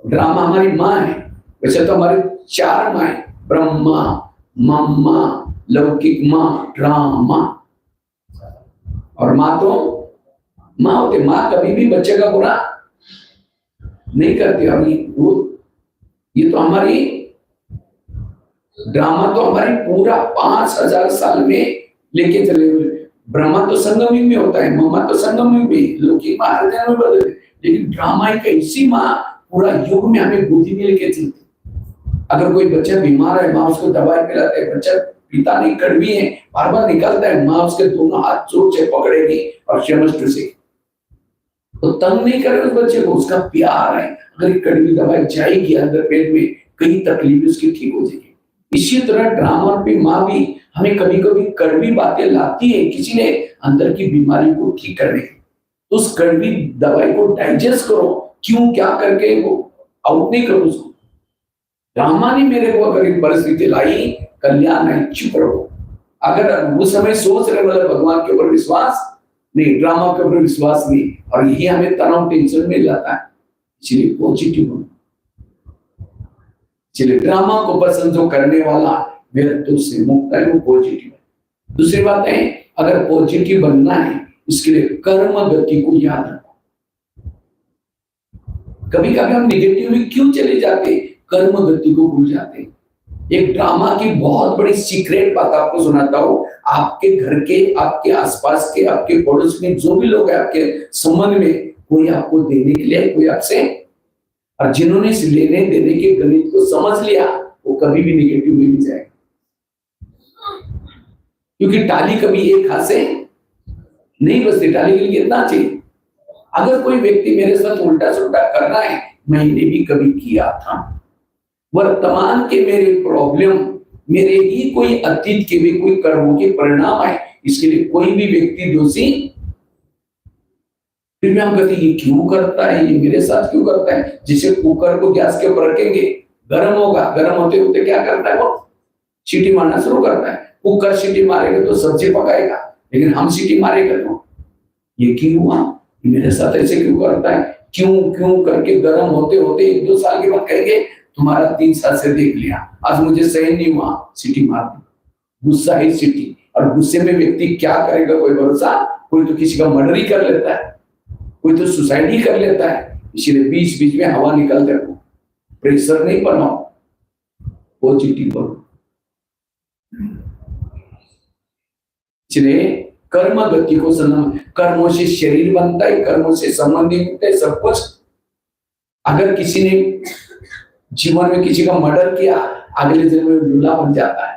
ड्रामा हमारी माँ है। वैसे तो हमारी 4 माँ है, ब्रह्मा, मम्मा, लौकिक माँ, ड्रामा। और माँ तो माँ होती, माँ कभी भी बच्चे का बुरा नहीं करती। और ये तो हमारी ड्रामा तो हमारी पूरा 5000 साल में लेके चले हुए। ब्रह्मा तो संगम युग में होता है, मम्मा तो संगम युग में, लौकिक माँ हर जन्म में बदलते। लेकिन ड्रामा एक ऐसी माँ पूरा युग में हमें गोदी में लेके चलती। अगर कोई बच्चा बीमार है, माँ उसको दवाई पिलाते है, बच्चा पीता नहीं, कड़वी है, बार बार निकलता है, माँ उसके दोनों हाथ जोड़ से पकड़ेगी और शमष्ट से तो तंग नहीं करे उस बच्चे को, उसका प्यार है। अगर ये कड़वी दवाई जाएगी अंदर पेट में, कई तकलीफ उसकी ठीक हो जाएगी। इसी तरह ड्रामा की माँ भी हमें कभी कभी कड़वी बातें लाती है, किसी ने अंदर की बीमारी को ठीक करने, तो उस कड़वी दवाई को डाइजेस्ट करो, क्यों क्या करके वो आउट नहीं करो उसको। ड्रामा ने मेरे को अगर एक परिस्थिति लाई, कल्याण है, चुप रहो। अगर उस समय सोच रहे मतलब भगवान के ऊपर विश्वास नहीं, ड्रामा के ऊपर विश्वास नहीं, और यही हमें तनाव टेंशन में लाता है। इसलिए पॉजिटिव हो। चलिए, ड्रामा को पसंद जो करने वाला व्यक्ति से मुक्त है, वो पॉजिटिव है। दूसरी बात है, अगर पॉजिटिव बनना है इसके लिए कर्म गति को याद रखो। कभी कभी हम निगेटिव में क्यों चले जाते, कर्म गति को भूल जाते। एक ड्रामा की बहुत बड़ी सीक्रेट बात आपको सुनाता हूं। आपके घर के, आपके आसपास के, आपके पड़ोस में जो भी लोग हैं आपके संबंध में, कोई आपको देने के लिए, कोई आपसे, और जिन्होंने इस लेने देने के गणित को समझ लिया, वो कभी भी निगेटिव में नहीं जाएगा। क्योंकि टाली कभी एक हाथ से नहीं बजती, टाली के लिए कितना चाहिए। अगर कोई व्यक्ति मेरे साथ उल्टा सुल्टा कर रहा है, मैंने भी कभी किया था, वर्तमान के मेरे प्रॉब्लम मेरे ही कोई अतीत के भी कोई कर्मों के परिणाम है, इसके लिए कोई भी व्यक्ति दोषी। फिर भी हम कहते हैं ये क्यों करता है, ये मेरे साथ क्यों करता है। जिसे कुकर को गैस के ऊपर रखेंगे, गर्म होगा, गर्म होते होते क्या करता है, वो सीटी मारना शुरू करता है। कुकर सीटी मारेगा तो सब्जी पकाएगा, लेकिन हम सीटी मारेगा तो ये क्यों हुआ, मेरे साथ ऐसे क्यों करता है, क्यों क्यों करके गर्म होते होते 1-2 साल के बाद कहेंगे तुम्हारा 3 साल से देख लिया, आज मुझे सहन नहीं हुआ, सीटी मार दी। गुस्सा ही सीटी। और गुस्से में व्यक्ति क्या करेगा, कोई भरोसा। कोई तो किसी का मर्डर ही कर लेता है, कोई तो सुसाइड ही कर लेता है। इसीलिए बीच बीच में हवा निकलते रहो, प्रेशर नहीं बनाओ, पॉजिटिव बनो। इसलिए कर्म गति को समझ, कर्मों से शरीर बनता है, कर्मों से संबंधित होता है सब कुछ। अगर किसी ने जीवन में किसी का मर्डर किया, अगले जन्म में लूला बन जाता है।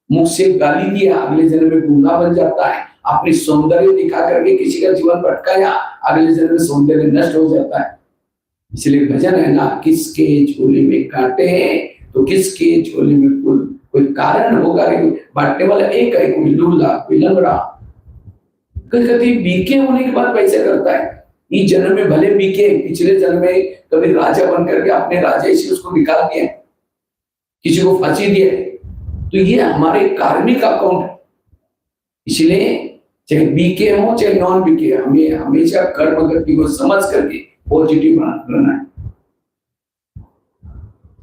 मुख से गाली दिया, अगले जन्म में गूंगा बन जाता है। अपनी सौंदर्य दिखा करके किसी का जीवन भटकाया, अगले जन्म में सौंदर्य नष्ट हो जाता है। इसलिए भजन है ना, किसके झोले में कांटे हैं तो किसके झोले में फूल। कोई कारण होगा, बांटने वाला एक है, कोई लूला, कोई लंगड़ा। कभी बीके होने के बाद पैसे करता है, इस जन्म में भले बीके, पिछले जन्म में कभी राजा बन करके अपने राजा से उसको निकाल दिया, किसी को फांसी दिया, तो ये हमारे कार्मिक अकाउंट है। इसलिए चाहे बीके हो चाहे नॉन बीके, हमें हमेशा कर्म गति को समझ करके पॉजिटिव रहना है।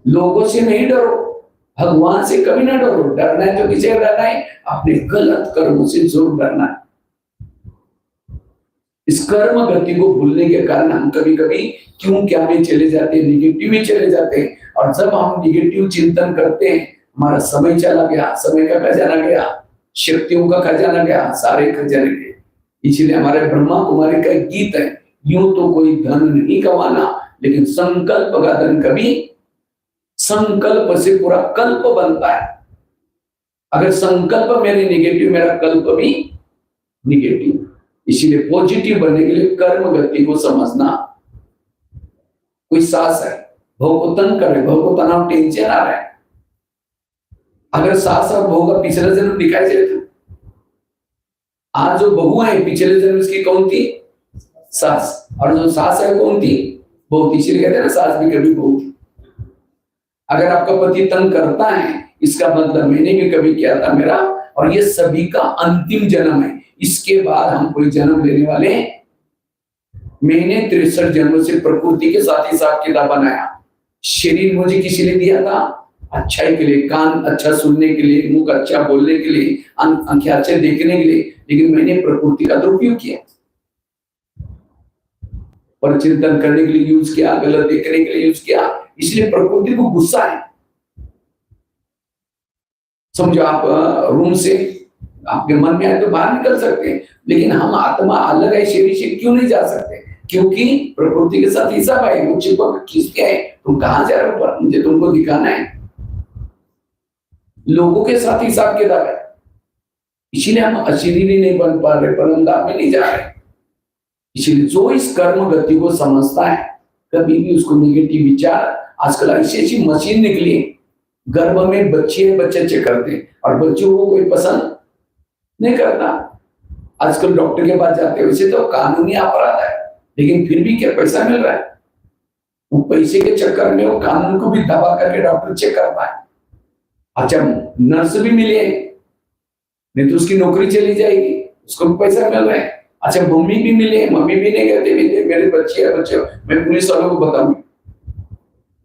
लोगों से नहीं डरो, भगवान से कभी ना डरो। डरना है तो किसे डरना है, अपने गलत कर्मों से जरूर डरना है। इस कर्म गति को भूलने के कारण हम कभी कभी क्यों क्या में चले जाते हैं, निगेटिव में चले जाते हैं। और जब हम निगेटिव चिंतन करते हैं, हमारा समय चला गया, समय का खजाना गया, शक्तियों का खजाना गया, सारे खजाने गए। इसलिए हमारे ब्रह्मा कुमारी का गीत है, यूं तो कोई धन नहीं कमाना, लेकिन संकल्प का धन कभी, संकल्प से पूरा कल्प बनता है। अगर संकल्प मेरे निगेटिव, मेरा कल्प भी निगेटिव। इसीलिए पॉजिटिव बनने के लिए कर्म गति को समझना। कोई सास है, बहू को तंग कर रहे, बहू को तनाव टेंशन आ रहा है, अगर सास और बहू का पिछला जन्म दिखाई दे तो आज जो बहू है पिछले जन्म इसकी कौन थी? सास। और जो सास है कौन थी? बहू थी। इसलिए कहते हैं ना सास भी कभी बहू थी। अगर आपका पति तंग करता है इसका मतलब मैंने भी कभी किया था मेरा, और ये सभी का अंतिम जन्म है, इसके बाद हम कोई जन्म लेने वाले हैं। मैंने 63 जन्मों से प्रकृति के साथ हिसाब किताब बनाया। शरीर मुझे किसी ने दिया था? अच्छाई के लिए, कान अच्छा सुनने के लिए, मुख अच्छा बोलने के लिए, आंखें अच्छे देखने के लिए, लेकिन मैंने प्रकृति का दुरुपयोग किया और चिंतन करने के लिए यूज किया, गलत देखने के लिए यूज किया, इसलिए प्रकृति को गुस्सा है। समझो आप रूम से आपके मन में आए तो बाहर निकल सकते हैं, लेकिन हम आत्मा अलग है, शरीर से क्यों नहीं जा सकते? क्योंकि प्रकृति के साथ हिसाब है। वो चिपक खींचते हैं, तुम कहां जा रहे हो? मुझे तुमको दिखाना है। लोगों के साथ हिसाब किताब है, इसीलिए हम अशरीरी नहीं बन पा रहे, परमधाम में नहीं जा रहे। इसलिए जो इस कर्म गति को समझता है, कभी भी उसको नेगेटिव विचार, आजकल ऐसी ऐसी मशीन निकली है, गर्भ में बच्चे चेक करते हैं और बच्चों को कोई पसंद नहीं करता। आजकल डॉक्टर के पास जाते हैं, वैसे तो कानूनी अपराध है, लेकिन फिर भी क्या पैसा मिल रहा है? वो पैसे के चक्कर में वो कानून को भी दबा करके डॉक्टर चेक करता है। अच्छा, नर्स भी मिले नहीं तो उसकी नौकरी चली जाएगी, उसको भी पैसा मिल रहा है। अच्छा, मम्मी भी मिले, मम्मी भी नहीं कहते भी मेरे बच्चे है, बच्चे मैं पुलिस वालों को बताऊंगी,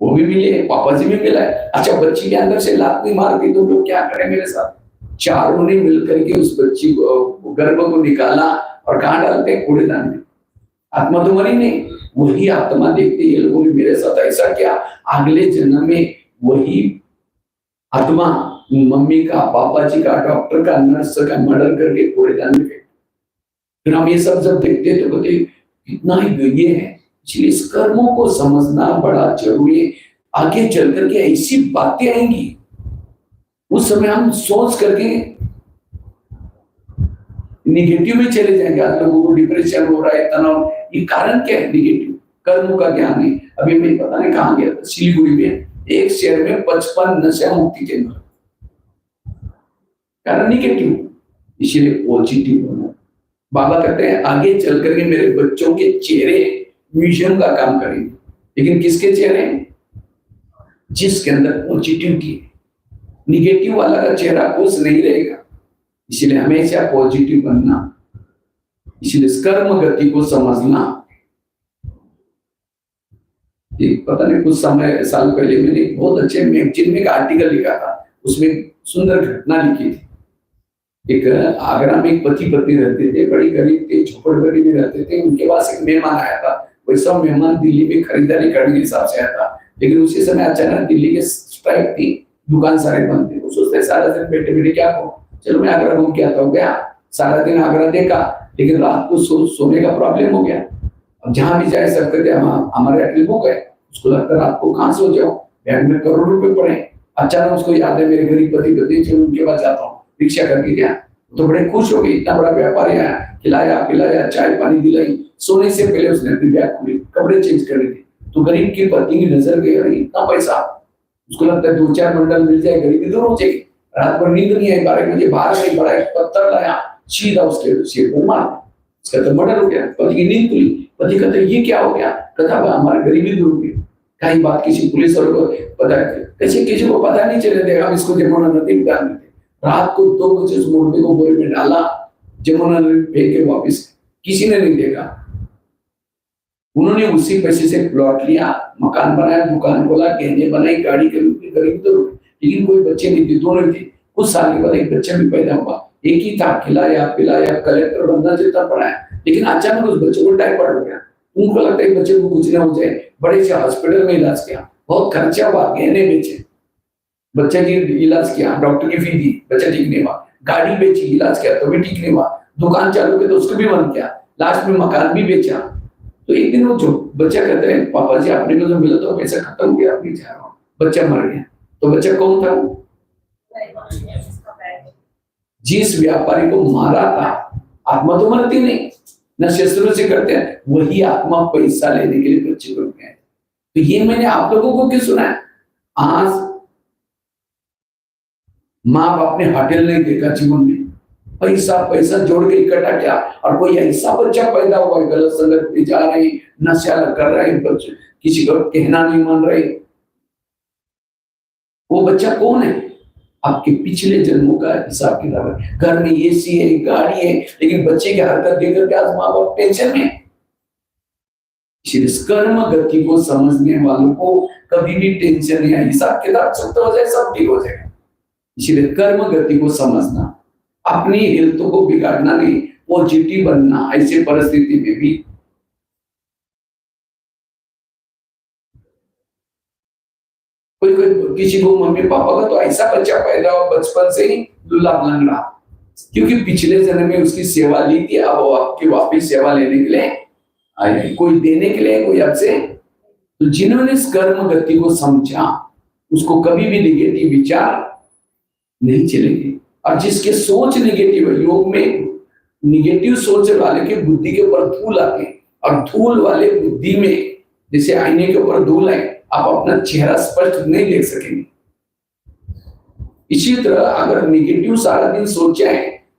वो भी मिले, पापा जी भी मिला है। अच्छा, बच्ची के अंदर से लात नहीं मारती तो लोग क्या करें मेरे साथ? चारों ने मिलकर के उस बच्ची को, गर्भ को निकाला और कहाँ डालते हैं? कूड़ेदान में। आत्मा तो मरी नहीं, वही आत्मा देखते ये लोगों ने मेरे साथ ऐसा किया, अगले जन्म में वही आत्मा मम्मी का, पापा जी का, डॉक्टर का, नर्स का मर्डर करके कूड़ेदान में। फिर हम ये सब जब देखते तो कहते कितना ही ये है। इसलिए इस कर्मों को समझना बड़ा जरूरी है। आगे चल करके ऐसी बातें आएंगी, उस समय हम सोच करके निगेटिव में चले जाएंगे। आज लोगों को डिप्रेशन हो रहा है, तनाव, ये कारण क्या है? निगेटिव कर्मों का ज्ञान है। अभी मैं पता नहीं कहां गया था, सिलीगुड़ी में एक शहर में 55 नशा मुक्ति केंद्र, कारण निगेटिव। इसीलिए पॉजिटिव होना। बाबा कहते हैं आगे चल करके मेरे बच्चों के चेहरे म्यूजियम का काम करेंगे, लेकिन किसके चेहरे? जिसके अंदर पॉजिटिव की, निगेटिव वाला का चेहरा खुश नहीं रहेगा। इसलिए हमेशा पॉजिटिव बनना, इसलिए कर्म गति को समझना। पता नहीं कुछ समय साल पहले मैंने बहुत अच्छे मैगजीन में एक आर्टिकल लिखा था, उसमें सुंदर घटना लिखी थी। एक आगरा में एक पति पत्नी रहते थे, बड़ी गरीब थे, झोपड़पट्टी में रहते थे। उनके पास एक मेहमान आया था। वैसा मेहमान दिल्ली में खरीदारी करने के हिसाब से आया था, लेकिन उसी समय अचानक दिल्ली के स्ट्राइक थी, दुकान सारे बंद थे। वो सोचते सारा दिन बैठे बैठे क्या करूं, चलो मैं आगरा घूम के आता हूँ। गया, सारा दिन आगरा देखा, लेकिन रात को सोने का प्रॉब्लम हो गया। अब जहां भी जाए सब कहते हमारे होटल बुक है, उसको लगता है रात को कहाँ सो जाओ, बैग में करोड़ों रुपए पड़े। अचानक उसको याद है मेरे गरीब पति पत्नी थे, उनके पास जाता हूँ, रिक्शा करके गया तो बड़े खुश हो गए। इतना बड़ा व्यापारी आया, खिलाया पिलाया, चाय पानी दिलाई। सोने से पहले उसने अपनी बैग खोली, कपड़े चेंज कर दी। तो गरीब की पत्नी की नजर गई, अरे इतना पैसा, उसको लगता है 2-4 बंडल मिल जाए, गरीबी दूर हो जाएगी। रात भर नींद नहीं आई, 12 बजे बाहर नहीं पड़ा, एक पत्थर लाया, सीधा उसके सिर पर मार, उसका तो मर्डर हो गया। पति की नींद खुली, पति कहते ये क्या हो गया? कहता हमारी गरीबी दूर हुई। कई बात किसी पुलिस वालों को पता है, कैसे किसी को पता नहीं चले देगा, हम इसको जमुना नदी में डाल देते। रात को 2 बजे उस मुर्दे को बोरे में डाला, जमुना नदी फेंक के वापिस, किसी ने नहीं देखा। उन्होंने उसी पैसे से प्लॉट लिया, मकान बनाया, दुकान खोला, गहने बनाई, गाड़ी खरीदी, गरीबी तो, लेकिन कोई बच्चे नहीं थे, दोनों थे। कुछ साल के बाद एक बच्चा भी पैदा हुआ, एक ही था, खिलाया पिलाया, कलेक्टर बनना जितना पढ़ाया, लेकिन अचानक उस बच्चे को टाइफाइड हो गया। उनको लगता है बच्चे को कुछ ना हो जाए, बड़े से हॉस्पिटल में इलाज किया, बहुत खर्चा हुआ, गहने बेचे, बच्चे की इलाज किया, डॉक्टर की फी दी, बच्चा ठीक नहीं हुआ, गाड़ी बेची, इलाज किया तो भी ठीक नहीं हुआ, दुकान चालू की तो उसको भी बंद किया, लास्ट में मकान भी बेचा। तो एक दिन वो जो बच्चा कहते हैं पापा जी आपने को जो मिला तो पैसा खत्म हो गया, अपनी जा रहा हूँ, बच्चा मर गया। तो बच्चा कौन था? जिस व्यापारी को मारा था। आत्मा तो मरती नहीं, न शस्त्रों से करते हैं, वही आत्मा पैसा लेने के लिए बच्चे को गए। तो ये मैंने आप लोगों को क्यों सुनाया? आज माँ बाप ने होटल नहीं देखा जीवन में, पैसा पैसा जोड़ के इकट्ठा किया, और कोई ऐसा बच्चा पैदा हुआ है गलत संगत पे जा रहे, नशा कर रहे, बच्चे किसी को कहना नहीं मान रहे, वो बच्चा कौन है? आपके पिछले जन्मों का हिसाब किताब है। घर में एसी है, गाड़ी है, लेकिन बच्चे की हरकत देकर के आज माँ बाप टेंशन में। इसलिए कर्म गति को समझने वालों को कभी भी टेंशन नहीं है, हिसाब किताब सब हो जाए, सब ठीक हो जाएगा। इसलिए कर्म गति को समझना, अपनी हेल्थ को बिगाड़ना नहीं, पॉजिटिव बनना ऐसे परिस्थिति में भी। कोई कोई किसी को मम्मी पापा का तो ऐसा बच्चा पैदा हुआ बचपन से ही लुल्ला लंगड़ा, क्योंकि पिछले जन्म में उसकी सेवा ली थी, अब वो आपकी वापिस सेवा लेने के लिए आए, कोई देने के लिए, कोई आपसे। तो जिन्होंने इस कर्म गति को समझा उसको कभी भी निगेटिव विचार नहीं चलेंगे। और जिसके सोच निगेटिव है, योग में निगेटिव सोच वाले के बुद्धि के ऊपर धूल आते हैं, और धूल वाले बुद्धि में जैसे आईने के ऊपर धूल है, आप अपना चेहरा स्पष्ट नहीं देख सकेंगे। इसी तरह अगर निगेटिव सारा दिन सोचे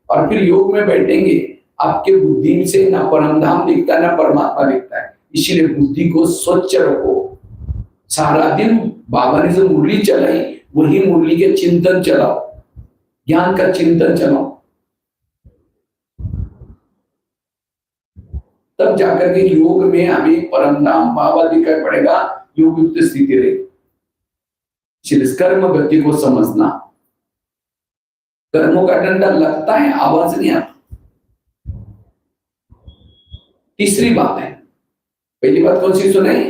और फिर योग में बैठेंगे, आपके बुद्धि से ना परमधाम दिखता है ना परमात्मा दिखता है। इसीलिए बुद्धि को स्वच्छ रखो। सारा दिन बाबा ने जो मुरली चलाई वही मुरली के चिंतन चलाओ, ज्ञान का चिंतन चलाओ, तब जाकर के योग में हमें परमधाम बाबा दिखाई पड़ेगा, योग युक्त स्थिति रहेगी। इसलिए कर्म गति को समझना, कर्मों का डंडा लगता है, आवाज नहीं आती। तीसरी बात है, पहली बात कौन सी सुनाई?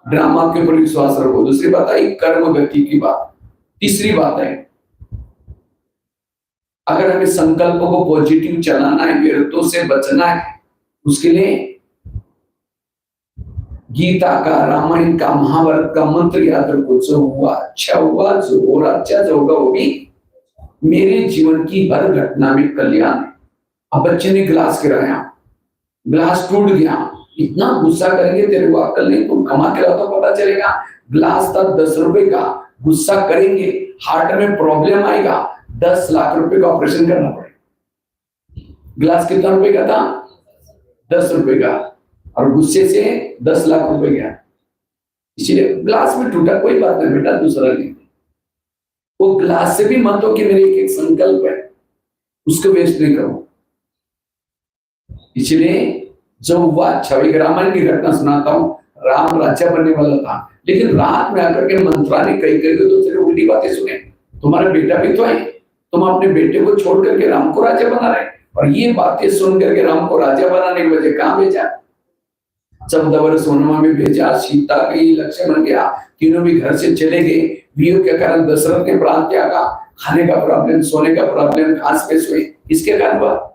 ड्रामा के ऊपर विश्वास रखो। दूसरी बात आई कर्म गति की बात। तीसरी बात है, अगर हमें संकल्प को पॉजिटिव चलाना है, विरतों से बचना है, उसके लिए गीता का, रामायण का, महाभारत का मंत्र याद रखो। जो हुआ अच्छा हुआ, जो हो रहा अच्छा, जो होगा वो भी मेरे जीवन की हर घटना में कल्याण है। अब बच्चे ने गिलास गिराया, गिलास टूट गया, इतना गुस्सा करेंगे तेरे को अक्ल नहीं, तुम कमा के लाओ तो पता चलेगा। गिलास था 10 रुपए का, गुस्सा करेंगे, हार्ट में प्रॉब्लम आएगा, 10 लाख रुपए का ऑपरेशन करना पड़ेगा। गिलास कितना रुपए का था? 10 रुपए का, और गुस्से से 10 लाख रुपए गया। इसीलिए गिलास में टूटा, कोई बात नहीं बेटा, दूसरा नहीं। वो गिलास से भी मत हो कि मेरे एक संकल्प है, उसको वेस्ट नहीं करो। इसलिए जो हुआ अच्छा, एक रामायण की घटना सुनाता हूँ। राम राजा बनने वाला था, लेकिन रात में आकर के मंत्रा ने कई कई तो तेरे उल्टी बातें सुने। तुम्हारा बेटा भी तो है, तुम अपने बेटे को छोड़ करके राम को राजा बना रहे, और ये बातें सुन करके राम को राजा बनाने की वजह कहाँ भेजा? 14 वर्ष वनवा में भेजा, सीता गई, लक्ष्मण गया, तीनों भी घर से चले गए। वियोग के कारण दशरथ ने प्राण त्यागा, खाने का प्रॉब्लम, सोने का प्रॉब्लम, घास पे सोए, इसके कारण हुआ,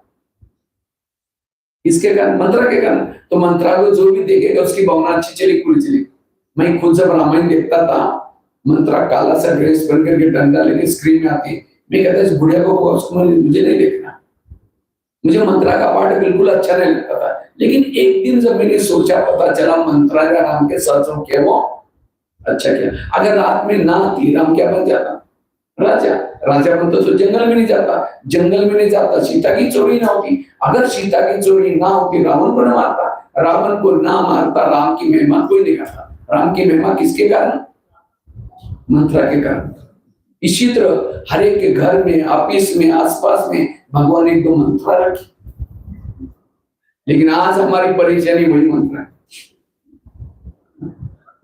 इसके कारण मंत्रा के कारण। तो मंत्रा को जो भी देखेगा उसकी भावना अच्छी चली, पूरी चली। मैं खुद जब रामायण देखता था, मंत्रा काला सा ड्रेस पहन करके डंडा लेके स्क्रीन में आती, मैं कहता इस बुढ़िया को मुझे नहीं देखना, मुझे मंत्रा का पाठ बिल्कुल अच्छा नहीं लगता था। लेकिन एक दिन जब मैंने सोचा, पता चला मंत्रा का राम के साथ जो किया वो अच्छा किया। अगर रात में ना आती, राम क्या बन जाता? राजा। राजा बनता तो जंगल में नहीं जाता, जंगल में नहीं जाता सीता की चोरी ना होती, अगर सीता की चोरी ना होती रावण को न मारता, रावण को ना मारता, राम की महिमा कोई नहीं करता। राम की महिमा किसके कारण? मंत्रा के कारण। इसी तरह हर एक के घर में, ऑफिस में, आसपास में भगवान ने 2 मंत्रा रखी, लेकिन आज हमारी परेशानी वही मंत्र है।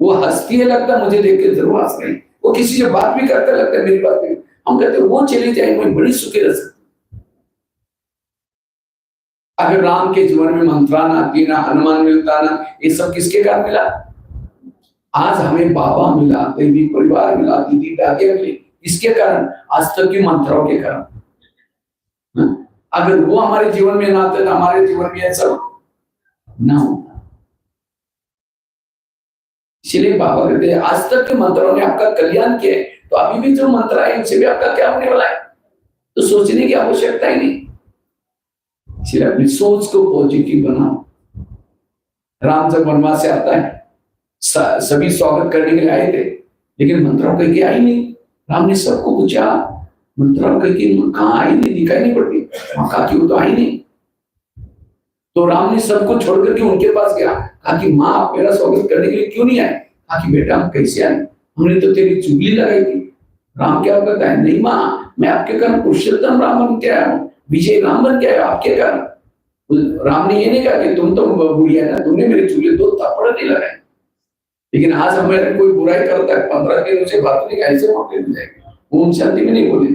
वो हंसती है, लगता मुझे देख के जरूर हंस रही, वो किसी से बात भी करते लगता है मेरी बात में, हम कहते वो चले जाए, मैं बड़ी सुखी रह सकती। अगर राम के जीवन में मंत्रा ना आती, ना हनुमान मिलता, ना ये सब किसके कारण मिला? आज हमें बाबा मिला, देवी परिवार मिला, दीदी दादी मिली, इसके कारण? आज तक की मंत्राओं के कारण। अगर वो हमारे जीवन में ना आते तो हमारे जीवन में ऐसा ना होता। इसलिए बाबा कहते हैं आज तक के मंत्रों ने आपका कल्याण किया है, तो अभी भी जो मंत्र है उनसे भी आपका क्या होने वाला है? तो सोचने की आवश्यकता ही नहीं। इसलिए अपनी सोच को पॉजिटिव बनाओ। राम जब वनवास से आता है, सभी स्वागत करने के लिए आए थे, लेकिन मंत्रों कह के आई नहीं। राम ने सबको पूछा, मंत्रों कह के कहाँ आई नहीं, दिखाई नहीं पड़ती। वहां कहा कि वो तो आई नहीं। तो राम ने सबको छोड़ करके उनके पास गया, कहा कि माँ आप मेरा स्वागत करने के लिए क्यों नहीं आए? कहा कि बेटा हम कैसे आए, हमने तो तेरी चुगली लगाई थी। राम क्या कहता है, नहीं माँ, मैं आपके कारण पुरुषोत्तम राम बन के आया हूँ, विजय राम बन के आया आपके कारण। राम ने ये नहीं कहा कि तुम तो बुढ़िया है ना, तुमने मेरे चूल्हे 2 थप्पड़ नहीं लगाए। लेकिन आज हमारे कोई बुराई करता है, 15 दिन उसे बात नहीं, ऐसे मौके मिल जाएंगे। ओम शांति में नहीं बोले,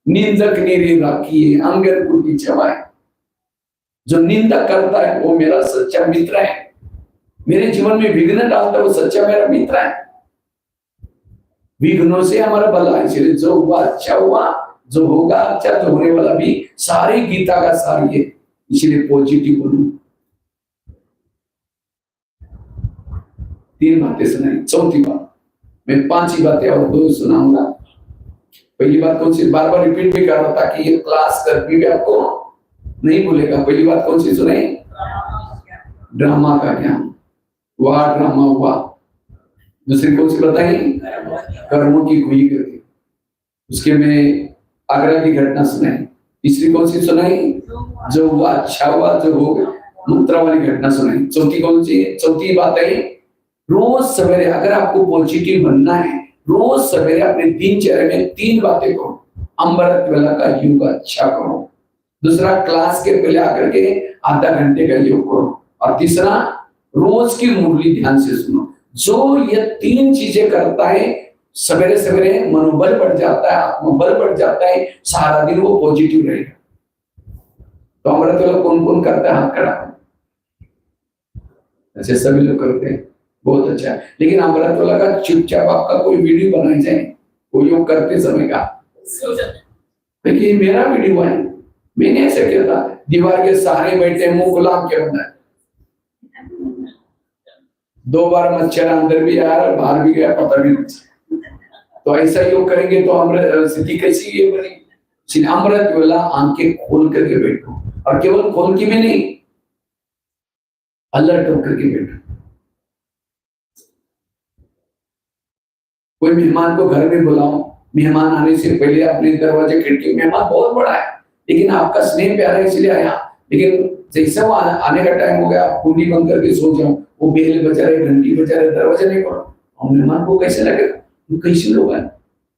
निंदक ने राखी अंगन कुटी चवाए। जो निंदा करता है वो मेरा सच्चा मित्र है, मेरे जीवन में विघ्न डालता है वो सच्चा मेरा मित्र है। विघ्नों से हमारा भला है, इसलिए जो हुआ अच्छा हुआ, जो होगा अच्छा, जो होने वाला भी, सारी गीता का सार ये, इसलिए पॉजिटिव बोलूं। 3 बातें सुनाई, चौथी बात मैं 5 ही बातें और 2 सुनाऊंगा। पहली बात कौन सी, बार बार रिपीट भी कर रहा था कि ये क्लास करके भी आपको नहीं भूलेगा। पहली बात कौन सी सुनाई, ड्रामा का ज्ञान, वाह ड्रामा हुआ। दूसरी कौन सी बताई, कर्मों की खुई करके, उसके में आगरा की घटना सुनाई। तीसरी कौन सी सुनाई, जो हुआ अच्छा हुआ, जो हो गया, मंत्र वाली घटना सुनाई। चौथी कौन सी, चौथी बात है, रोज सवेरे अगर आपको पॉजिटिव बनना है, रोज सवेरे अपने दिनचर्या में 3 बातें करो। अमृत वेला का योग अच्छा करो, दूसरा क्लास के पहले आकर के आधा घंटे का योग करो, और तीसरा रोज की मुरली ध्यान से सुनो। जो ये 3 चीजें करता है, सवेरे सवेरे मनोबल बढ़ जाता है, आत्मबल बढ़ जाता है, सारा दिन वो पॉजिटिव रहेगा। तो अमृत वेला कौन कौन करता है, हाथ खड़ा। अच्छा सभी लोग करते हैं, बहुत अच्छा है। लेकिन अमृत वेला का चुपचाप आपका कोई वीडियो बनाई जाए, वो योग करते समय का, देखिए मेरा वीडियो है, मैंने ऐसे किया था, दीवार के सहारे बैठे मुंह गुलाम के बंदा, 2 बार मच्छर अंदर भी आया और बाहर भी गया, पता भी नहीं। तो ऐसा योग करेंगे तो अमृत स्थिति कैसी ये बनेगी। अमृत वेला आंखें खोल करके बैठो, और केवल खोल के भी नहीं, अलर्ट होकर के बैठो। कोई मेहमान को घर में बुलाओ, मेहमान आने से पहले अपने दरवाजे खिड़की, मेहमान बहुत बड़ा है लेकिन आपका स्नेह प्यारा इसलिए आया, लेकिन जैसे वो आने का टाइम हो गया, आप कुंडी बंद करके सो जाओ, वो बेल बजा रहे, घंटी बजा रहे, दरवाजा नहीं खोलो, और मेहमान को कैसे लगेगा, कैसे लोग हैं,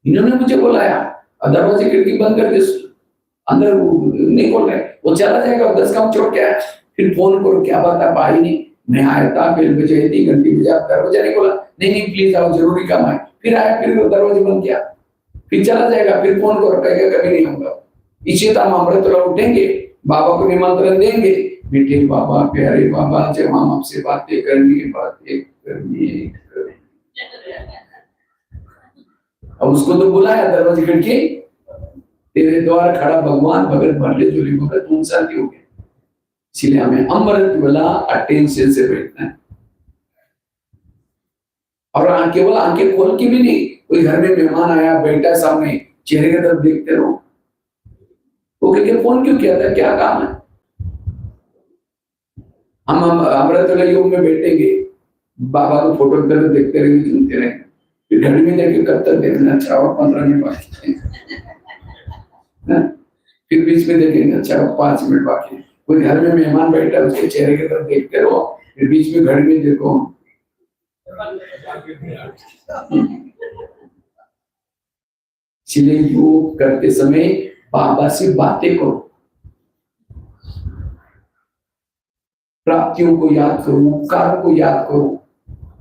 इन्होंने मुझे बुलाया और दरवाजे खिड़की बंद करके अंदर नहीं खोल रहे, वो चला जाएगा, 10 काम छोड़ के आया, फिर फोन करो, क्या बात है, आई नहीं, मैं आया था, बेल बजाई थी, घंटी बजा, दरवाजा नहीं खोला, नहीं प्लीज आओ, जरूरी काम है, फिर आया, फिर दरवाजा बंद किया, फिर चला जाएगा, फिर फोन करो, कहेगा कभी नहीं आऊंगा। इसी तरह अमृत वेला उठेंगे, बाबा को निमंत्रण देंगे, बेटे बाबा, प्यारे बाबा, जब हम आपसे बातें करनी अब उसको तो बुलाया, दरवाजे खिड़की, तेरे द्वार खड़ा भगवान, भगत भरले जोली भगत, तुम शांति हो गए। इसलिए हमें अमृत वेला अटेंशन से बैठना है, और केवल आंखें खोल के भी नहीं, कोई घर में मेहमान आया, बैठा सामने, चेहरे की तरफ देखते रहो, वो कह फोन क्यों किया था, क्या काम है। हम अमृत वेला योग में बैठेंगे, बाबा को फोटो तरह देखते रहेंगे, सुनते रहेंगे, फिर घड़ी में जाके कब तक देखना, अच्छा और 15 मिनट बाकी फिर बीच में देखेंगे, अच्छा 5 मिनट बाकी। कोई घर में मेहमान बैठा है, उसके चेहरे की तरफ देखते रहो, फिर बीच में घड़ी में देखो। इसलिए योग करते समय बाबा से बातें करो, प्राप्तियों को याद करो, उपकार को याद करो,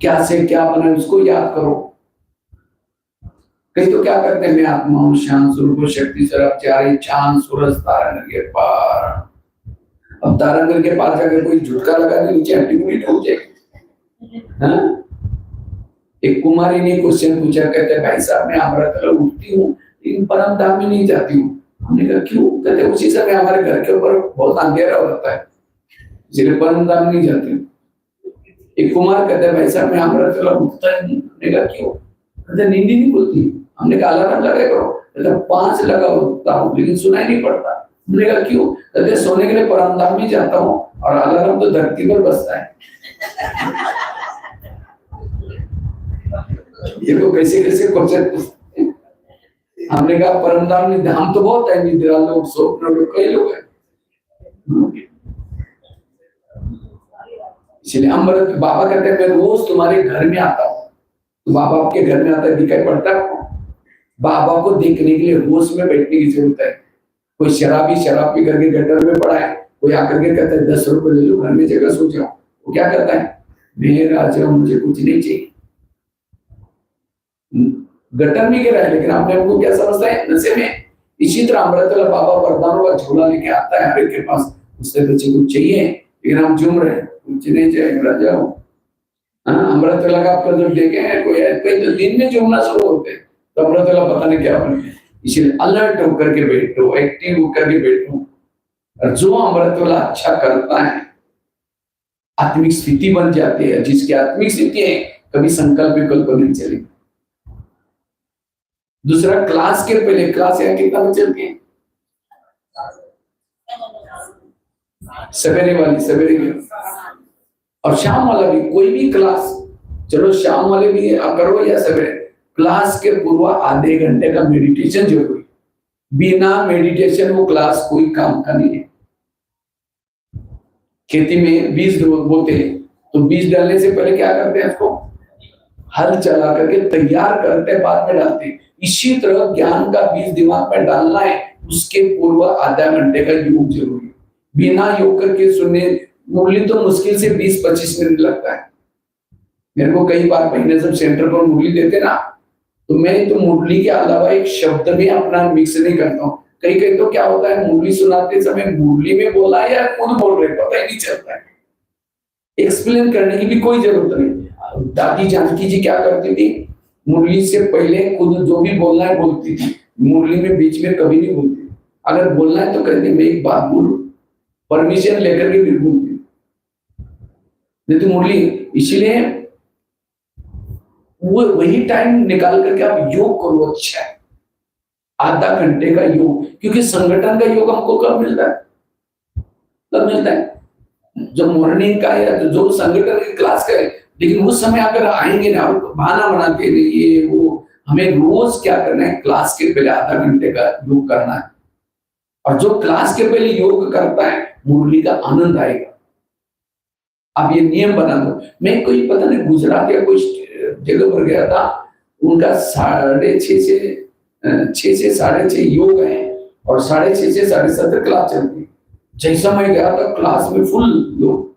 क्या से क्या बना उसको याद करो। कई तो क्या करते हैं, मैं आत्मा हूं, शांत स्वरूप शक्ति सरब चारे चांद सूरज तारानगर के पार। अब तारानगर के पार जाकर कोई झुटका लगा के नीचे एंटीमीट हो जाएगी। एक कुमारी ने क्वेश्चन पूछा, कहते भाई साहब मैं अमृत वेला उठती हूँ लेकिन परम धाम में नहीं जाती हूँ। हमने कहा क्यों? कहते उसी समय हमारे घर के ऊपर बहुत अंधेरा होता है, इसलिए परम धाम नहीं जाती हूँ। एक कुमार कहते भाई साहब मैं अमृत वेला उठता ही नहीं। हमने कहा क्यों? कहते नींद ही नहीं खुलती। हमने कहा अलार्म लगा करो। कहते 5 लगा होता हूँ लेकिन सुनाई नहीं पड़ता। हमने कहा क्यों? कहते सोने के लिए परम धाम में जाता हूँ और अलार्म तो धरती पर बजता है। ये तो कैसे कैसे क्वेश्चन पूछते हैं। हमने कहा परम धाम में धाम तो बहुत है, निद्रा लोग, स्वप्न लोग, कई लोग हैं। इसलिए अमृत बाबा कहते हैं मैं रोज तुम्हारे घर में आता हूँ। तो बाबा आपके घर में आता है, दिखाई पड़ता है आपको? बाबा को देखने के लिए रोज में बैठने की जरूरत है। कोई शराबी शराब पी करके गटर में पड़ा है, कोई आकर के कहता है 10 रुपए ले लो, घर में जगह सो जाओ। वो क्या करता है? मेरा राजा मुझे कुछ नहीं चाहिए। गटर में गिरा है, लेकिन आपने हमको क्या समझता है? नशे में। इसी तरह अमृत वाला बाबा वरदानों का झोला लेके आता है हर एक के पास, उससे बच्चे कुछ चाहिए, लेकिन हम झूम रहे हैं, कुछ नहीं चाहिए राजा। अमृत वाला का आपका जब देखे हैं कोई तो दिन में झूमना शुरू होते हैं, तो अमृत वाला पता नहीं क्या बन गया। इसलिए अलर्ट होकर के बैठो, एक्टिव होकर के बैठो। और जो अमृत वाला अच्छा करता है, आत्मिक स्थिति बन जाती है। जिसकी आत्मिक स्थिति है, कभी संकल्प विकल्प नहीं चलेगी। दूसरा, क्लास के पहले, क्लास यहाँ कितना बजे चलती है? सवेरे वाली, सवेरे की, और शाम वाला भी। कोई भी क्लास, चलो शाम वाले भी करो या सवेरे, क्लास के पूर्व आधे घंटे का मेडिटेशन जरूरी। बिना मेडिटेशन वो क्लास कोई काम का नहीं है। खेती में बीज बोते हैं, तो बीज डालने से पहले क्या करते हैं? उसको हल चला करके तैयार करते हैं, बाद में डालते हैं। इसी तरह ज्ञान का बीज दिमाग में डालना है, उसके पूर्व आधा घंटे का योग जरूरी। बिना योग करके सुनने मुरली तो मुश्किल से 20-25 मिनट लगता है। मेरे को कई बार महीने जब सेंटर पर मुरली देते ना, तो मैं तो मुरली के अलावा एक शब्द भी अपना मिक्स नहीं करता हूँ। कई कई तो क्या होता है, मुरली सुनाते समय मुरली में बोला है या खुद बोल रहे, पता ही नहीं चलता है। एक्सप्लेन करने की भी कोई जरूरत नहीं। दादी जानकी जी क्या करती थी? मुरली से पहले खुद जो भी बोलना है बोलती थी, मुरली में बीच में कभी नहीं बोलती। अगर बोलना है तो कहती मैं एक बात बोलूं, परमिशन लेकर के भी बोलती, नहीं तो मुरली। इसलिए वो वही टाइम निकाल करके आप योग करो। अच्छा है, आधा घंटे का योग, क्योंकि संगठन का योग हमको कब मिलता है? कब मिलता है? जो मॉर्निंग का या जो संगठन की क्लास का है। लेकिन उस समय अगर आएंगे ना, बहाना बनाते नहीं, ये वो, हमें रोज क्या करना है? क्लास के पहले आधा घंटे का योग करना है। और जो क्लास के पहले योग करता है, मुरली का आनंद आएगा। आप ये नियम बना दो। मैं कोई पता नहीं गुजरात या कोई जगह पर गया था, उनका 6:30 से 6:30 योग है, और 6:30 से 7:30 क्लास चलती है। जैसा मैं गया था, क्लास में फुल लोग।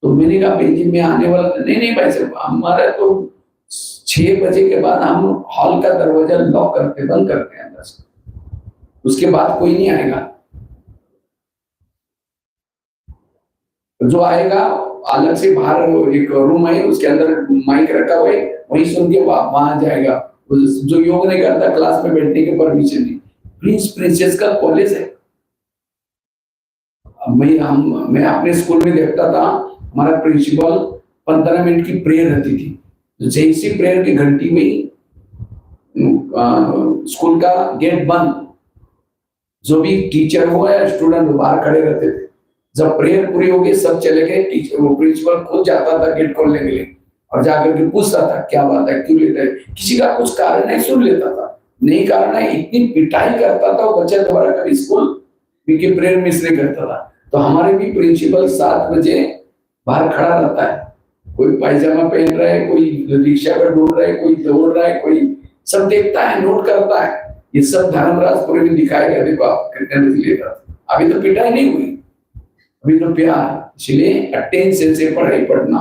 तो मैंने कहा भाई जी मैं आने वाला था। नहीं भाई साहब, हमारा तो 6 बजे के बाद हम हॉल का दरवाजा लॉक करते, बंद करते हैं अंदर से, उसके बाद कोई नहीं आएगा। जो आएगा अलग से बाहर एक रूम है, उसके अंदर माइक रखा हुआ है, वहीं सुन के वहां जाएगा। जो योग नहीं करता, क्लास में बैठने की परमिशन नहीं। प्रिंस प्रिंसेस का कॉलेज है। मैं अपने स्कूल में देखता था, हमारा प्रिंसिपल 15 मिनट की प्रेयर रहती थी। जैसी प्रेयर की घंटी में स्कूल का गेट बंद, जो भी टीचर हो या स्टूडेंट बाहर खड़े रहते थे। जब प्रेयर पूरी हो गई, सब चले गए, टीचर वो प्रिंसिपल खुद जाता था गेट खोलने के लिए, और जाकर के पूछता था क्या बात है, क्यों लेता है। किसी का कुछ कारण है, सुन लेता था। नहीं कारण है, इतनी पिटाई करता था वो बच्चा दोबारा कभी स्कूल क्योंकि प्रेयर मिस नहीं करता था। तो हमारे भी प्रिंसिपल 7 बजे बाहर खड़ा रहता है। कोई पायजामा पहन रहा है, कोई रिक्शा पर ढूंढ रहा है, कोई दौड़ रहा है, कोई सब देखता है, नोट करता है। ये सब धर्मराजपुरी में दिखाएगा, देखो आप कितने बजे लेगा। अभी तो पिटाई नहीं हुई, अभी तो प्यार। इसलिए अटेंशन से पढ़ाई पढ़ना।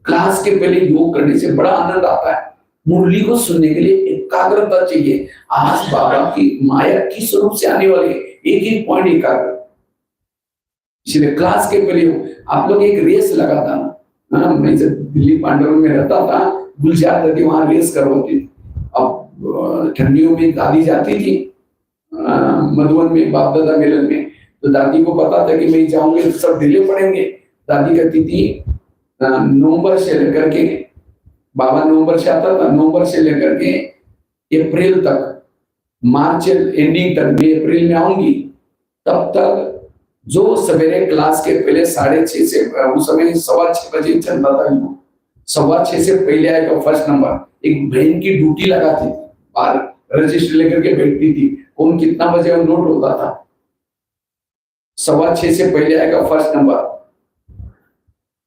क्लास के पहले योग करने से बड़ा आनंद आता है। मुरली को सुनने के लिए एकाग्रता चाहिए। आज बाबा की माया किस स्वरूप से आने वाली है, एक एक पॉइंट एकाग्र। इसलिए क्लास के पहले आप लोग एक रेस लगाता ना, मैं जब दिल्ली पांडव में रहता था, गुलजार दादी वहां रेस करवाती थी। अब ठंडियों में दादी जाती थी मधुबन में बाप दादा मेलन में, तो दादी को पता था कि मैं जाऊंगी तो सब ढीले पड़ेंगे। दादी कहती थी नवंबर से लेकर के, बाबा नवंबर से आता था, नवंबर से लेकर के अप्रैल तक, मार्च एंडिंग तक मैं अप्रैल में आऊंगी, तब तक जो सवेरे क्लास के पहले 6:30 से, उस समय 6:15 बजे चलता था, 6:15 से पहले आएगा फर्स्ट नंबर। एक बहन की ड्यूटी लगाती थी, बाहर रजिस्टर लेकर के बैठती थी, कौन कितना बजे नोट होता था। 6:15 से पहले आएगा फर्स्ट नंबर,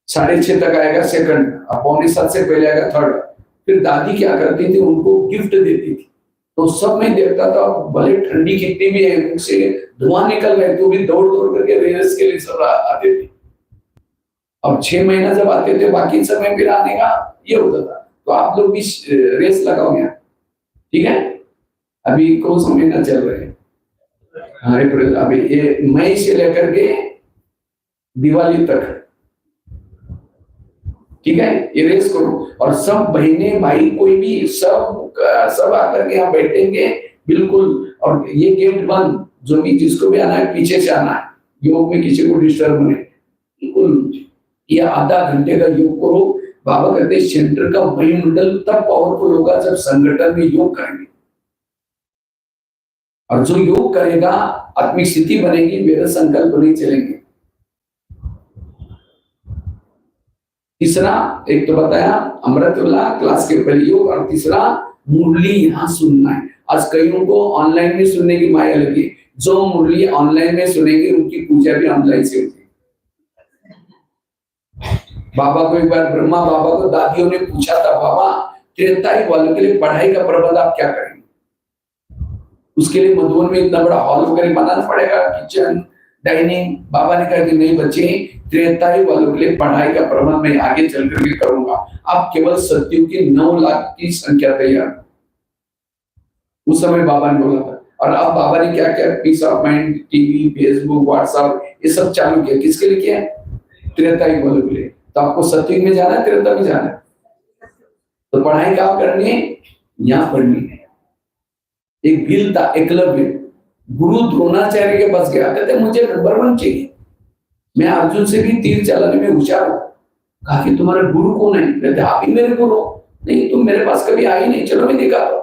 6:30 तक आएगा सेकंड, 6:45 से पहले आएगा थर्ड। फिर दादी क्या करती थी, उनको गिफ्ट देती थी। तो सब में देखता था, भले ठंडी कितनी भी है, मुंह से धुआं निकल रहा है तो भी दौड़ दौड़ करके रेस के लिए सब आते थे। अब 6 महीना जब आते थे, बाकी समय फिर आने का ये होता था। तो आप लोग भी रेस लगाओ यहाँ, ठीक है। अभी कौन सा महीना चल रहा है? अप्रैल। अभी ये मई से लेकर के दिवाली तक, ठीक है, ये रेस करो। और सब बहने भाई कोई भी सब आकर के यहाँ बैठेंगे बिल्कुल। और ये गेट बंद, जो भी जिसको भी आना है पीछे से आना है, योग में किसी को डिस्टर्ब नहीं बिल्कुल। ये आधा घंटे का योग करो। बाबा कहते हैं सेंटर का वायुमंडल तब पावरफुल होगा जब संगठन में योग करेंगे। और जो योग करेगा आत्मिक स्थिति बनेगी, मेरा संकल्प नहीं चलेंगे। तीसरा, एक तो बताया अमृत वाला क्लास के पहले योग, और तीसरा मुरली यहाँ सुनना है। आज कईयों को ऑनलाइन में सुनने की माया लगी। जो मुरली ऑनलाइन में सुनेंगे उनकी पूजा भी ऑनलाइन से होती। बाबा को एक बार ब्रह्मा बाबा को दादियों ने पूछा था, बाबा त्रेतायुग वालों के लिए पढ़ाई का प्रबंध आप क्या करेंगे? उसके लिए मधुबन में इतना बड़ा हॉल वगैरह बनाना पड़ेगा, किचन डाइनिंग। बाबा ने कहा कि नहीं बच्चे, त्रेतायुग वालों के लिए पढ़ाई का प्रबंध मैं आगे चल करके करूंगा। आप केवल सत्युग की 9 लाख की संख्या तैयार। उस समय बाबा ने बोला था। और अब बाबा ने क्या किया, peace of mind, TV, Facebook, WhatsApp, ये सब चालू किया। किसके लिए किया? त्रेतायुग वालों के लिए। तो आपको सत्युग में जाना है, त्रेता में जाना है, तो पढ़ाई कहाँ करनी है? यहाँ पढ़नी है। एक भील था एकलव्य, गुरु द्रोणाचार्य के पास गया, कहते मुझे नंबर 1 चाहिए, मैं अर्जुन से भी तीर चलाने में होशियार हूं। कहा कि तुम्हारा गुरु कौन है? कहते आप ही मेरे गुरु। नहीं, तुम मेरे पास कभी आए नहीं, चलो मैं दिखाता हूं।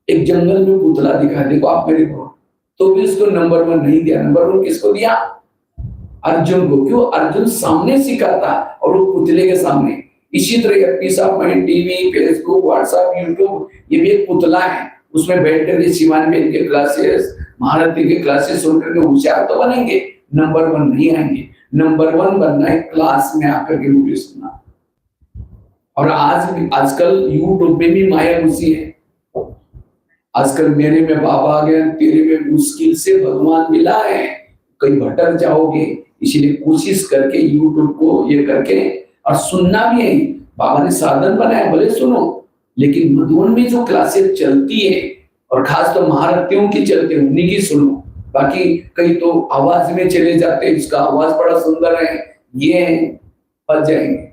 एक जंगल में पुतला दिखा, देखो आप मेरे गुरु। तो भी उसको नंबर 1 नहीं दिया। नंबर 1 किसको दिया? अर्जुन को। क्यों? अर्जुन सामने सिखाता और वो पुतले के सामने। इसी तरह peace of mind, TV, Facebook, WhatsApp, YouTube, ये भी एक पुतला है। उसमें बैठ करके शिवानी बहन के क्लासेस, महारती के क्लासेस सुन करके होशियार तो बनेंगे, नंबर 1 नहीं आएंगे। नंबर 1 बनना है क्लास में आकर के मुझे सुनना। और आजकल यूट्यूब में भी माया घुसी है। आजकल मेरे में बाबा आ गया, तेरे में मुश्किल से भगवान मिला है, कहीं भटक जाओगे। इसीलिए कोशिश करके यूट्यूब को ये करके, और सुनना भी है। बाबा ने साधन बनाया, भले सुनो, लेकिन मधुबन में जो क्लासेस चलती है, और खास तो महारथियों की चलती है, उन्हीं की सुनो। बाकी कई तो आवाज में चले जाते हैं, इसका आवाज बड़ा सुंदर है, ये फंस जाएंगे।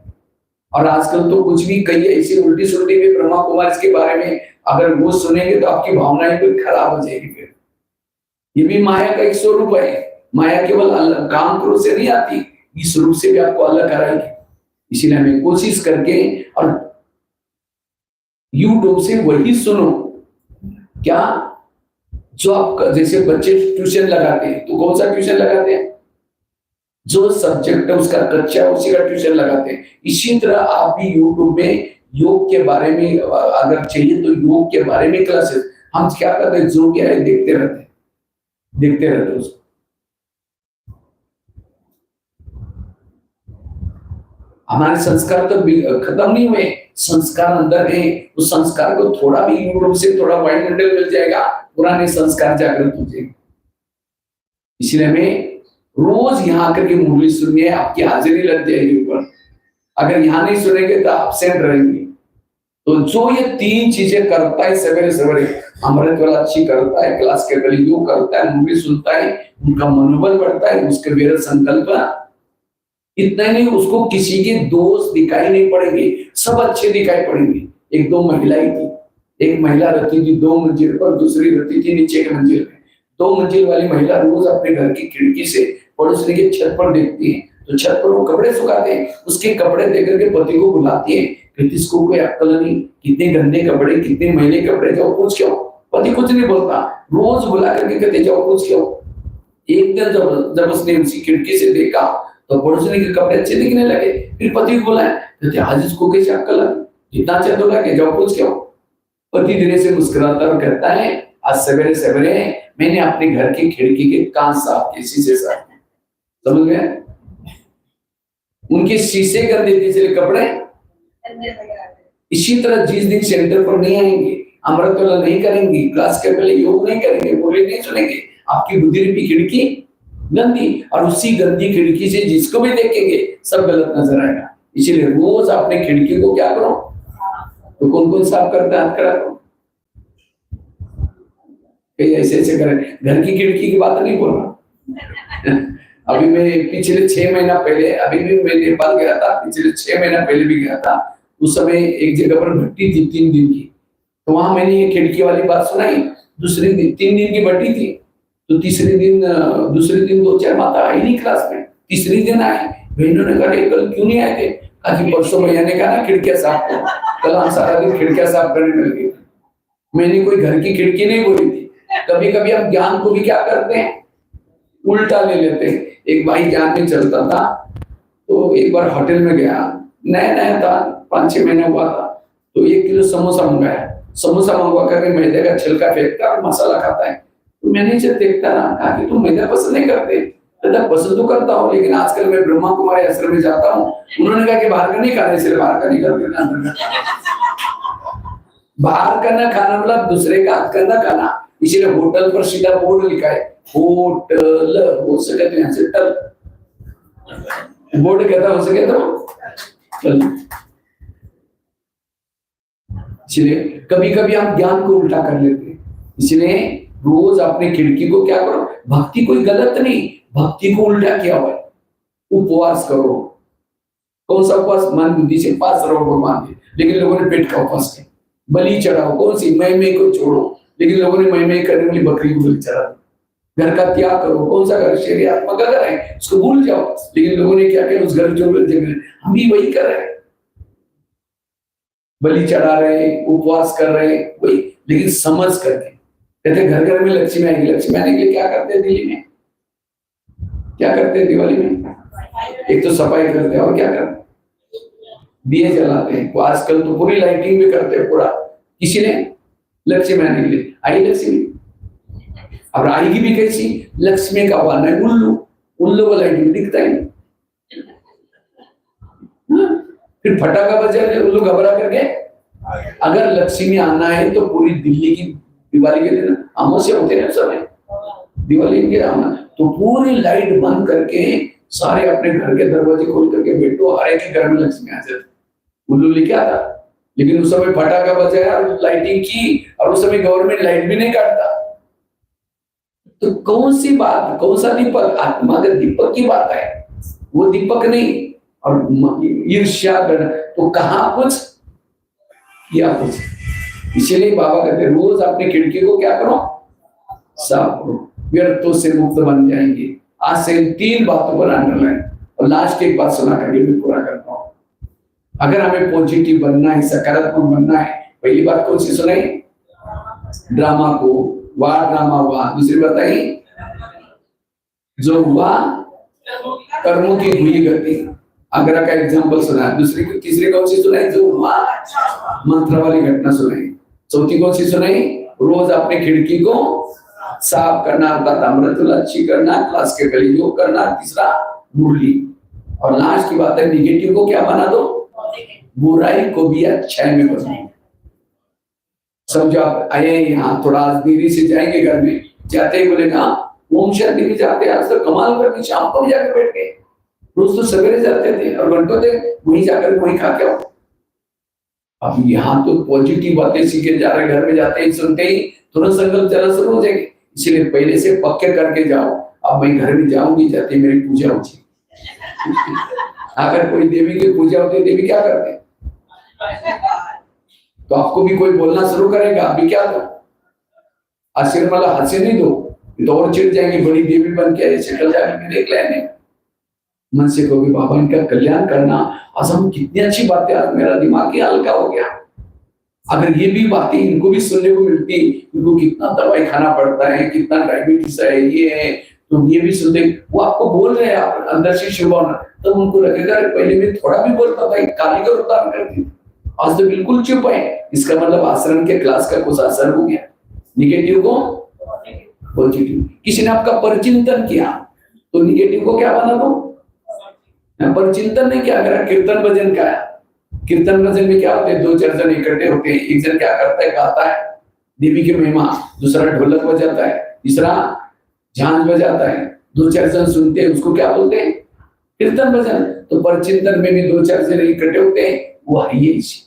और आजकल तो कुछ भी कई ऐसी उल्टी सुल्टी भी ब्रह्मा कुमारी के बारे में अगर वो सुनेंगे तो आपकी भावनाएं भी खराब हो जाएगी। फिर ये भी माया का एक स्वरूप है। माया केवल काम क्रोध से नहीं आती, इस रूप से भी आपको अलग कराएगी। इसीलिए हमें कोशिश करके, और यूट्यूब से वही सुनो क्या जो आप, जैसे बच्चे ट्यूशन लगाते हैं, तो कौन सा ट्यूशन लगाते हैं? जो सब्जेक्ट है उसका कच्चा, उसी का ट्यूशन लगाते हैं। इसी तरह आप भी यूट्यूब में योग के बारे में अगर चाहिए तो योग के बारे में क्लासेस हम क्या करते हैं, जो क्या है देखते रहते उसको। हमारे संस्कार तो खत्म नहीं हुए, संस्कार अंदर है। उस संस्कार को थोड़ा भी यूट्यूब से थोड़ा वायुमंडल मिल जाएगा, पुराने संस्कार जागृत हो जाएंगे। इसलिए हमें रोज यहाँ आकर के मुरली सुननी है, आपकी हाजिरी लग जाएगी ऊपर। अगर यहाँ नहीं सुनेंगे तो एब्सेंट रहेंगे। तो जो ये 3 चीजें करता है सवेरे सवेरे, अमृत वाला अच्छी करता है, क्लास के पहले योग करता है, मुरली सुनता है, उनका मनोबल बढ़ता है, उसके मेरा संकल्प। इतना नहीं, उसको किसी के दोष दिखाई नहीं पड़ेंगे, सब अच्छे दिखाई पड़ेंगे। 1-2 महिलाएं थी, एक महिला रहती थी 2 मंजिल पर, दूसरी रहती थी नीचे के मंजिल में। 2 मंजिल वाली महिला रोज अपने घर की खिड़की से पड़ोसी के छत पर देखती है, तो छत पर वो कपड़े सुखाते हैं, उसके कपड़े देख के पति को बुलाती है, कहती इसको कोई अक्ल नहीं, कितने गंदे कपड़े, कितने मैले कपड़े, जाओ पूछ क्यों। पति कुछ नहीं बोलता, रोज बुला करके कहते जाओ पूछ क्यों। एक दिन जब उसने उसी खिड़की से देखा तो पड़ोसी के कपड़े अच्छे दिखने लगे। फिर पति को बोला, कहते आज इसको कैसे अक्ल आ गई, इतना अच्छा धोला के जाओ पूछ के आओ। पति धीरे से मुस्कुराता और कहता है, आज सवेरे सवेरे मैंने अपने घर की खिड़की के कांच साफ किए, शीशे साफ किए। समझ गए? उनके शीशे गंदे थे इसलिए कपड़े। इसी तरह जिस दिन सेंटर पर नहीं आएंगे, अमृत वाला नहीं करेंगे, क्लास के पहले योग नहीं करेंगे, बोले नहीं सुनेंगे, आपकी बुद्धि रूपी खिड़की गंदी, और उसी गंदी खिड़की से जिसको भी देखेंगे सब गलत नजर आएगा। इसीलिए रोज अपने खिड़की को क्या करो, तो कौन कौन साफ करता है हाथ करा करो। ऐसे ऐसे करें, घर की खिड़की की बात नहीं बोल रहा। अभी मैं पिछले 6 महीना पहले, अभी भी मैं नेपाल गया था, पिछले 6 महीना पहले भी गया था। उस समय एक जगह पर भट्टी थी 3 दिन की, तो वहां मैंने ये खिड़की वाली बात सुनाई। दूसरे दिन 3 दिन की भट्टी थी, तो दूसरे दिन 2-4 माता आई नहीं क्लास में। तीसरे दिन आए, बहनों ने कहा कल क्यों नहीं आए थे? कहा परसों भैया ने कहा ना खिड़कियां साफ करो, कल हम सारा दिन खिड़कियां साफ करने में लगे। मैंने कोई घर की खिड़की नहीं बोली थी। कभी कभी हम ज्ञान को भी क्या करते हैं, उल्टा ले लेते हैं। एक भाई ज्ञान में चलता था, तो एक बार होटल में गया, नया नया था, 5-6 महीने हुआ था, तो 1 किलो समोसा मंगाया। समोसा मंगवा करके मैदे का छिलका फेंकता और मसाला खाता है। तो मैनेजर देखता रहा, कहा कि तुम मैदा पसंद नहीं करते? कहता पसंद तो करता हूँ, लेकिन आजकल मैं ब्रह्मा कुमारी आश्रम में जाता हूँ। उन्होंने कहा कि बाहर का नहीं खाना, इसलिए बाहर का नहीं करते। बाहर का ना खाना मतलब दूसरे का हाथ का ना खाना, इसीलिए होटल पर सीधा बोर्ड लिखा है, होटल हो सके तो यहाँ से टल, बोर्ड कहता हो सके तो चल। इसलिए कभी कभी हम ज्ञान को उल्टा कर लेते हैं। इसलिए रोज अपने खिड़की को क्या करो, भक्ति कोई गलत नहीं, भक्ति को उल्टा किया हुआ है। उपवास करो, कौन सा उपवास? मन बुद्धि से पास रहो भगवान के, लेकिन लोगों ने पेट का उपवास किया। बलि चढ़ाओ, कौन सी? मैं को छोड़ो, लेकिन लोगों ने मैं करने वाली बकरी को बलि चढ़ा। घर का त्याग करो, कौन सा घर? शरीरात्मक घर है, उसको भूल जाओ, लेकिन लोगों ने क्या किया, उस घर जो हम भी वही कर रहे हैं, बलि चढ़ा रहे, उपवास कर रहे, वही, लेकिन समझ करके। कहते घर घर में लक्ष्मी आएगी, लक्ष्मी आने के लिए क्या करते हैं दिल्ली में, क्या करते हैं दिवाली में? एक तो सफाई करते हैं और क्या करते हैं, दिए जलाते हैं। आजकल तो पूरी लाइटिंग भी करते हैं पूरा, किसी ने लक्ष्मी आने के लिए। आई लक्ष्मी, अब आएगी भी कैसी? लक्ष्मी का वाला है उल्लू को लाइटिंग दिखता है। फिर फटाका बजा, उल्लू घबरा करके। अगर लक्ष्मी आना है तो पूरी दिल्ली की दिवाली के दिन अमावस्या होते हैं समय, दिवाली के आना, तो पूरी लाइट बंद करके सारे अपने घर के दरवाजे खोल करके बैठो, हर एक के घर में लक्ष्मी आ जाती। उल्लू लेके आता, लेकिन उस समय फटाका बजाया, लाइटिंग की, और उस समय गवर्नमेंट लाइट भी नहीं काटता। तो कौन सी बात, कौन सा दीपक? आत्मा के दीपक की बात है, वो दीपक नहीं। और ईर्ष्या कर तो कहाँ कुछ किया कुछ। इसीलिए बाबा कहते रोज अपनी खिड़की को क्या करो, साफ करो, व्यर्थों से मुक्त बन जाएंगे। आज से 3 बातों पर अंडरलाइन, और लास्ट की एक बात सुना करके मैं पूरा करता हूँ। अगर हमें पॉजिटिव बनना है, सकारात्मक बनना है, पहली बात कौन सी सुनाई? ड्रामा को, वार ड्रामा हुआ। दूसरी बताई, जो हुआ कर्मों की हुई गति, आगरा का एग्जाम्पल सुना। दूसरी तीसरी कौन सी सुनाई? जो हुआ मंत्र वाली घटना सुनाई। चौथी कौन सी सुनाई? रोज अपने खिड़की को साफ करना, अर्थात अमृतुल्लाह अच्छी करना, क्लास के पहले योग करना। तीसरा मुरली, और लास्ट की बात है निगेटिव को क्या बना दो, बुराई को भी अच्छाई में बदलो। समझो आप आए यहाँ, थोड़ा आज देरी से जाएंगे, घर में जाते ही बोलेगा ओम शांति भी जाते, आज तो कमाल करके शाम को भी जाकर बैठ गए। रोज तो सवेरे जाते थे और घंटों थे वहीं जाकर वहीं खा के आओ। अब यहाँ तो पॉजिटिव बातें सीखे जा रहे, घर में जाते ही सुनते ही तुरंत संकल्प चलना शुरू हो जाएगी। इसलिए पहले से पक्के करके जाओ, अब मैं घर में जाऊंगी, जाती मेरी पूजा होती। अगर कोई देवी की पूजा होती है, देवी क्या करते हैं? तो आपको भी कोई बोलना शुरू करेगा, अभी क्या दो आशीर्वाद वाला हाथ से नहीं दो, तो और चिढ़ जाएंगे, बड़ी देवी बन के शक्ल जाके देख लेने। मन से को भी बाबा इनका कल्याण करना। आज हम कितनी अच्छी बातें, आज मेरा दिमाग ही हल्का हो गया। अगर ये भी बातें इनको भी सुनने को मिलती, इनको कितना दवाई खाना पड़ता है, कितना डायबिटीज है, ये है, तो ये भी सुनते, वो आपको बोल रहे हैं आप अंदर से शुभ होना, तब तो उनको लगेगा पहले मैं थोड़ा भी बोलता था, काली का उतार करती, आज तो बिल्कुल चुप है। इसका मतलब आश्रम के क्लास का कुछ असर हो गया, निगेटिव को पॉजिटिव। किसी ने आपका परचिंतन किया तो निगेटिव को क्या बना दो, परचिंतन नहीं किया। अगर कीर्तन भजन का, कीर्तन भजन में क्या होते हैं, दो चार जन इकट्ठे होते हैं, एक जन क्या करता है, गाता है देवी की महिमा, दूसरा ढोलक बजाता है, तीसरा झांझ बजाता है, दो चार जन सुनते हैं, उसको क्या बोलते हैं, कीर्तन भजन। तो परचिंतन में भी दो चार जन इकट्ठे होते हैं, वो है ऐसी।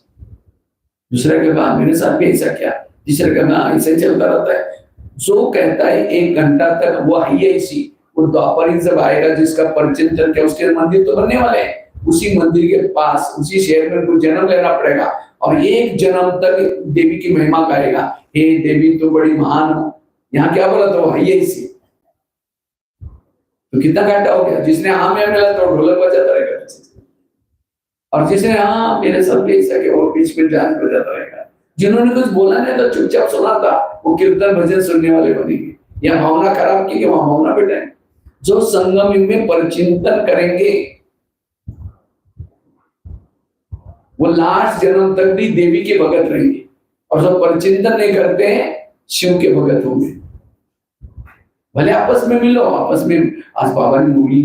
दूसरा कहता मेरे साथ भी ऐसा क्या, तीसरा कहना ऐसा ही चलता रहता है। जो कहता है 1 घंटा तक वो है ऐसी, वो द्वापर जब आएगा जिसका परचिंतन किया, उसके मंदिर तो बनने वाले हैं, उसी मंदिर के पास उसी शहर में कुछ जन्म लेना पड़ेगा और 1 जन्म तक देवी की महिमा गाएगा, हे देवी तो बड़ी महान हो। यहाँ क्या बोला, तो है ऐसी। तो कितना घंटा हो गया, जिसने हाँ में मिला तो ढोलक बजाता रहेगा, और जिसने हाँ मेरे साथ भी ऐसा कि वो बीच में जान बजाता रहेगा। जिन्होंने कुछ बोला नहीं तो चुपचाप सुना था, वो कीर्तन भजन सुनने वाले बनेंगे। या भावना खराब की, वहां भावना बैठे। जो संगम में परचिंतन करेंगे वो लास्ट जन्म तक भी देवी के भगत रहेंगे, और जो परचिंतन नहीं करते हैं शिव के भगत होंगे। भले आपस में मिलो, आपस में आज बाबा ने मूली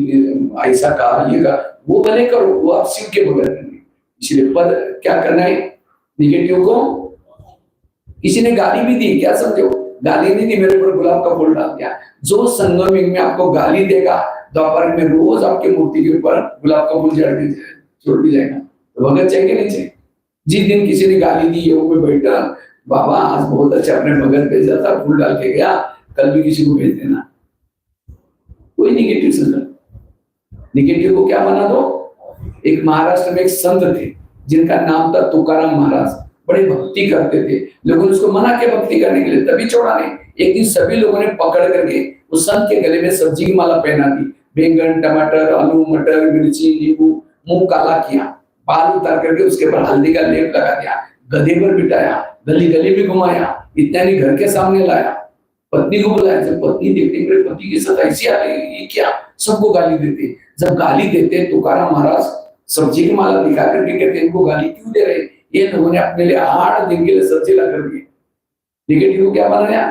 ऐसा कहा, ये कहा, वो भले करो, वो आप शिव के भगत रहेंगे। इसलिए पर क्या करना है, निगेटिव को। किसी ने गाली भी दी, क्या समझो, गाली नहीं दी, मेरे ऊपर गुलाब का फूल डाल दिया। जो संगम में आपको गाली देगा, दोपहर में रोज आपकी मूर्ति के ऊपर गुलाब का फूल छोड़ दी जाएगा, तो भगत चाहिए नहीं चाहिए। जिस दिन किसी ने गाली दी, योग में बैठा, बाबा आज बहुत अच्छा अपने भगत भेजा था, फूल डाल के गया, कल भी किसी को भेज देना, कोई निगेटिव संगत। निगेटिव को क्या बना दो। एक महाराष्ट्र में एक संत थे जिनका नाम था तुकाराम महाराज, बड़े भक्ति करते थे, लोगों ने उसको मना किया भक्ति करने के लिए, तभी छोड़ा नहीं। एक दिन सभी लोगों ने पकड़ करके उस संत के गले में सब्जी की माला पहना दी, बैंगन, टमाटर, आलू, मटर, मिर्ची, नींबू, मुंह काला किया, बाल उतार करके उसके ऊपर हल्दी का लेप लगा दिया, गधे पर बिठाया, गली गली भी घुमाया, इत्यादि घर के सामने लाया, पत्नी को बुलाया। जब पत्नी देखती मेरे पति के साथ ऐसी आ रही, ये क्या, सबको गाली देते। जब गाली देते तुकाराम महाराज सब्जी की माला दिखा करके कहते इनको गाली क्यों दे रहे, ये लोगों ने अपने लिए 8 दिन के लिए सब्जी ला कर दी। निगेटिव को क्या बनाया,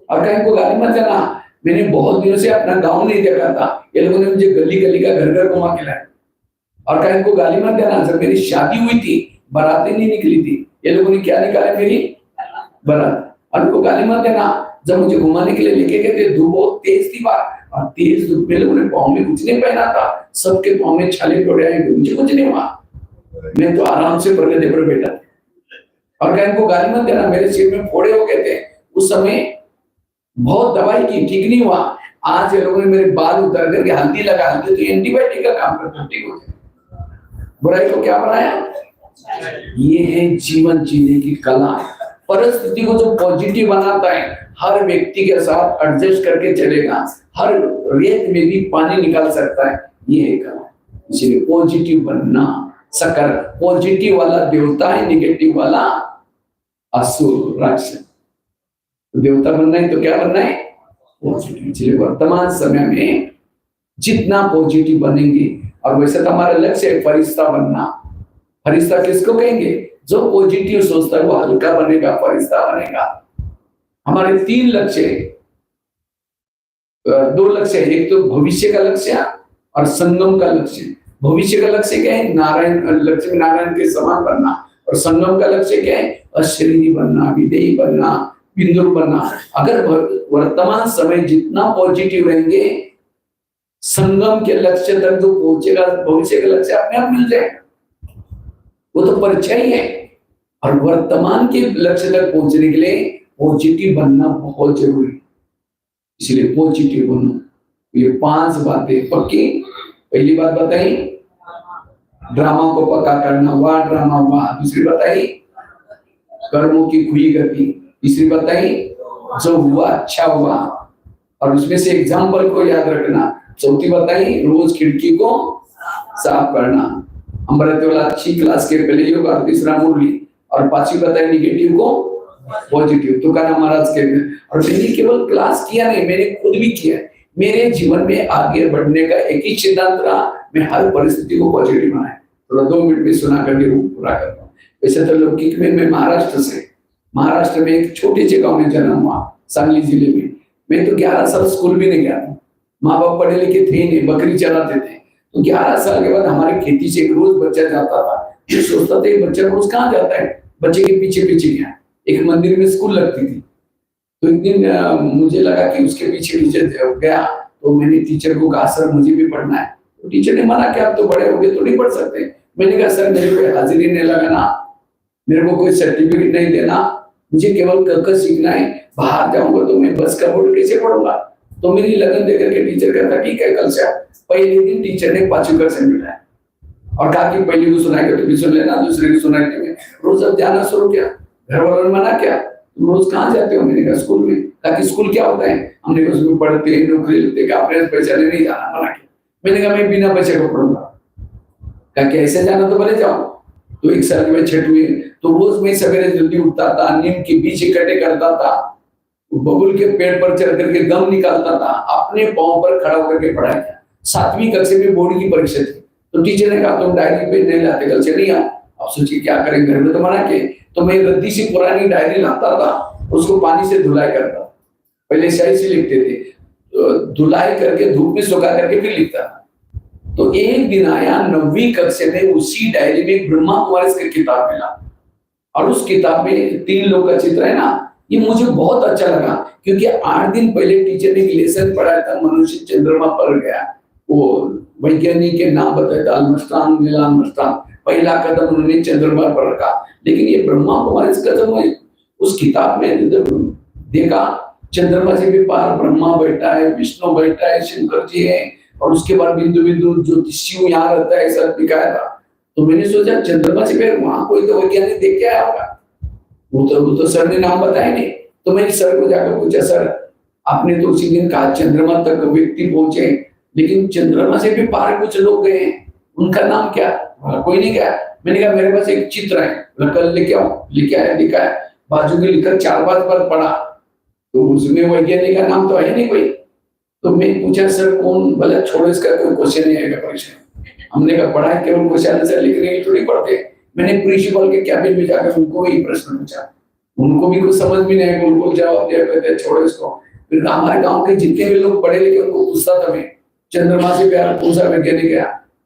और कहीं को गाली मत देना। मैंने बहुत दिनों से अपना गांव नहीं देखा था, ये लोगों ने मुझे गली गली का घर घर घुमा के लाया। और कहीं को गाली मत देना, जब मेरी शादी हुई थी बाराती नहीं निकली थी, ये लोगों ने क्या निकाला, मेरी बारात। और उनको गाली मत देना, जब मुझे घुमाने के लिए लेके गए थे, धूप बहुत तेज थी बाहर, और तेज धूप में लोगों ने पाँव में कुछ नहीं पहना था, सबके पाँव में छाले पड़े आए, मुझे कुछ नहीं हुआ, मैं तो आराम से परगदे पर बैठा। और कहीं को गाली मत देना, मेरे सिर में फोड़े हो गए थे उस समय, बहुत दवाई की, ठीक नहीं हुआ। आज ये लोगों ने मेरे बाल उतार करके हल्दी लगा, हल्दी तो एंटीबायोटिक का काम करता है, ठीक हो जाए। बुराई को क्या बनाया, ये है जीवन जीने की कला। परिस्थिति को जो पॉजिटिव बनाता है, हर व्यक्ति के साथ एडजस्ट करके चलेगा, हर रेत में भी पानी निकाल सकता है, ये है कला। इसलिए पॉजिटिव बनना, सकर पॉजिटिव वाला देवता है, निगेटिव वाला असुर राक्षस। देवता बनना है तो क्या बनना है, पॉजिटिव। इसलिए वर्तमान समय में जितना पॉजिटिव बनेंगे, और वैसे तो हमारा लक्ष्य है फरिश्ता बनना। फरिश्ता किसको कहेंगे, जो पॉजिटिव सोचता है वो हल्का बनेगा, फरिश्ता बनेगा। हमारे 3 लक्ष्य, 2 लक्ष्य है, एक तो भविष्य का लक्ष्य और संगम का लक्ष्य। भविष्य का लक्ष्य क्या है, नारायण, लक्ष्मी नारायण के समान बनना, और संगम का लक्ष्य क्या है, अशरीरी बनना, विदेही बनना, बिंदु बनना। अगर वर्तमान समय जितना पॉजिटिव रहेंगे, संगम के लक्ष्य तक जो पहुंचेगा, भविष्य का लक्ष्य अपने आप मिल जाएगा, वो तो परिचय ही है। और वर्तमान के लक्ष्य तक पहुंचने के लिए पॉजिटिव बनना बहुत जरूरी है। इसलिए पॉजिटिव बनो। ये 5 बातें पक्की। पहली बात बताई, ड्रामा को पक्का करना, वाह ड्रामा वाह। दूसरी बताई, कर्मों की खुली गति। तीसरी बताई, जो हुआ अच्छा हुआ, और उसमें से एग्जाम्पल को याद रखना। चौथी बताई, रोज खिड़की को साफ करना। अमृत वाला अच्छी क्लास के पहले योग, और तीसरा मुरली, और 5वीं बताई निगेटिव को पॉजिटिव, तुकाराम महाराज के। और मैंने केवल क्लास किया नहीं, मैंने खुद भी किया है। मेरे जीवन में आगे बढ़ने का एक ही सिद्धांत रहा, मैं हर परिस्थिति को पॉजिटिव बनाए। थोड़ा 2 मिनट में सुना करके पूरा करता हूँ। वैसे तो लौकिक में मैं महाराष्ट्र में एक छोटे से गाँव में जन्म हुआ, सांगली जिले में। मैं तो 11 साल स्कूल भी नहीं गया था। माँ बाप पढ़े लिखे थे नहीं, बकरी चलाते थे। तो 11 साल के बाद हमारे खेती से रोज बच्चा जाता था। मैं सोचता था ये बच्चा रोज कहाँ जाता है, बच्चे के पीछे पीछे गया। एक मंदिर में स्कूल लगती थी, तो एक दिन मुझे लगा कि उसके पीछे पीछे गया। तो मैंने टीचर को कहा सर मुझे भी पढ़ना है। तो टीचर ने मना किया, आप तो बड़े हो गए तो नहीं पढ़ सकते। मैंने कहा सर मेरे को हाजिरी नहीं लगाना, मेरे को कोई सर्टिफिकेट नहीं देना, मुझे केवल क सीखना है। बाहर जाऊंगा तो मैं बस का बोर्ड कैसे पढ़ूंगा। तो मेरी लगन देकर के टीचर कहता ठीक है कल से। पहले दिन टीचर ने 5वीं कक्षा में मिलाया और कहा कि पहली को सुनाएगा तो भी सुन लेना, दूसरे को सुनाने में रोज अब जाना शुरू किया। घर वालों ने मना किया, तुम रोज कहाँ जाते हो। मैंने कहा स्कूल में। कहा कि स्कूल क्या होता है। हमने कहा उसमें पढ़ते हैं, नौकरी लेते हैं, अपने पैसा नहीं जाना, मना किया। मैंने कहा मैं बिना पैसे को पढ़ूंगा। कहा कि ऐसे जाना तो भले जाओ। तो 1 साल के बाद 6वीं, तो रोज मैं सवेरे जल्दी उठता था, नीम के बीज इकट्ठे करता था, बबुल के पेड़ पर चढ़ करके गम निकालता था, अपने पांव पर खड़ा होकर के पढ़ाई किया। 7वीं कक्षा में बोर्ड की परीक्षा थी, तो टीचर ने कहा तुम डायरी पे नहीं लाते, कल से नहीं आओ। अब सोचिए क्या करें, घर में तो मना के। तो मैं रद्दी सी पुरानी डायरी लाता था, उसको पानी से धुलाई करता। पहले स्याही से लिखते थे, तो धुलाई करके धूप में सुखा करके फिर लिखता था। तो एक दिन आया 9वीं कक्षा में, उसी डायरी में ब्रह्मा कुमारी की किताब मिला और उस किताब में 3 लोग का चित्र है ना। ये मुझे बहुत अच्छा लगा क्योंकि 8 दिन पहले टीचर ने लेसन पढ़ाया था, मनुष्य चंद्रमा पर गया। वो वैज्ञानिक के नाम बताया था, आर्मस्ट्रांग, नील आर्मस्ट्रांग। पहला कदम उन्होंने चंद्रमा पर रखा। लेकिन ये ब्रह्मा कुमारी कदम उस किताब में देखा, चंद्रमा से भी पार ब्रह्मा बैठा है, विष्णु बैठा है, शंकर जी है, और उसके बाद बिंदु बिंदु ज्योतिषी यहाँ रहता है, सब दिखाया था। तो मैंने सोचा चंद्रमा से फिर वहां कोई तो वैज्ञानिक देख के आया होगा। वो तो सर ने नाम बताया नहीं। तो मैंने सर को जाकर पूछा सर आपने तो उसी दिन कहा चंद्रमा तक व्यक्ति पहुंचे, लेकिन चंद्रमा से भी पार कुछ लोग गए, उनका नाम क्या। कोई नहीं गया। मैंने कहा मेरे पास एक चित्र है, कल लेके आओ। लेके आया, दिखा है, बाजू में लिखकर 4 बार पर पढ़ा, तो उसमें वैज्ञानिक का नाम तो है नहीं कोई। तो मैं पूछा सर कौन, भला छोड़ो इसका कोई क्वेश्चन नहीं आएगा परीक्षा में। हमने कहा पढ़ा है केवल क्वेश्चन आंसर लिखने के थोड़ी पढ़ते। मैंने प्रिंसिपल के कैबिन में जाकर उनको ही प्रश्न पूछा, उनको भी कुछ समझ भी नहीं, उनको जवाब दिया कहते छोड़ो इसको। फिर हमारे गांव के जितने भी लोग पढ़े लिखे उनको पूछता था मैं चंद्रमा से प्यार कौन सा वैज्ञानिक गया,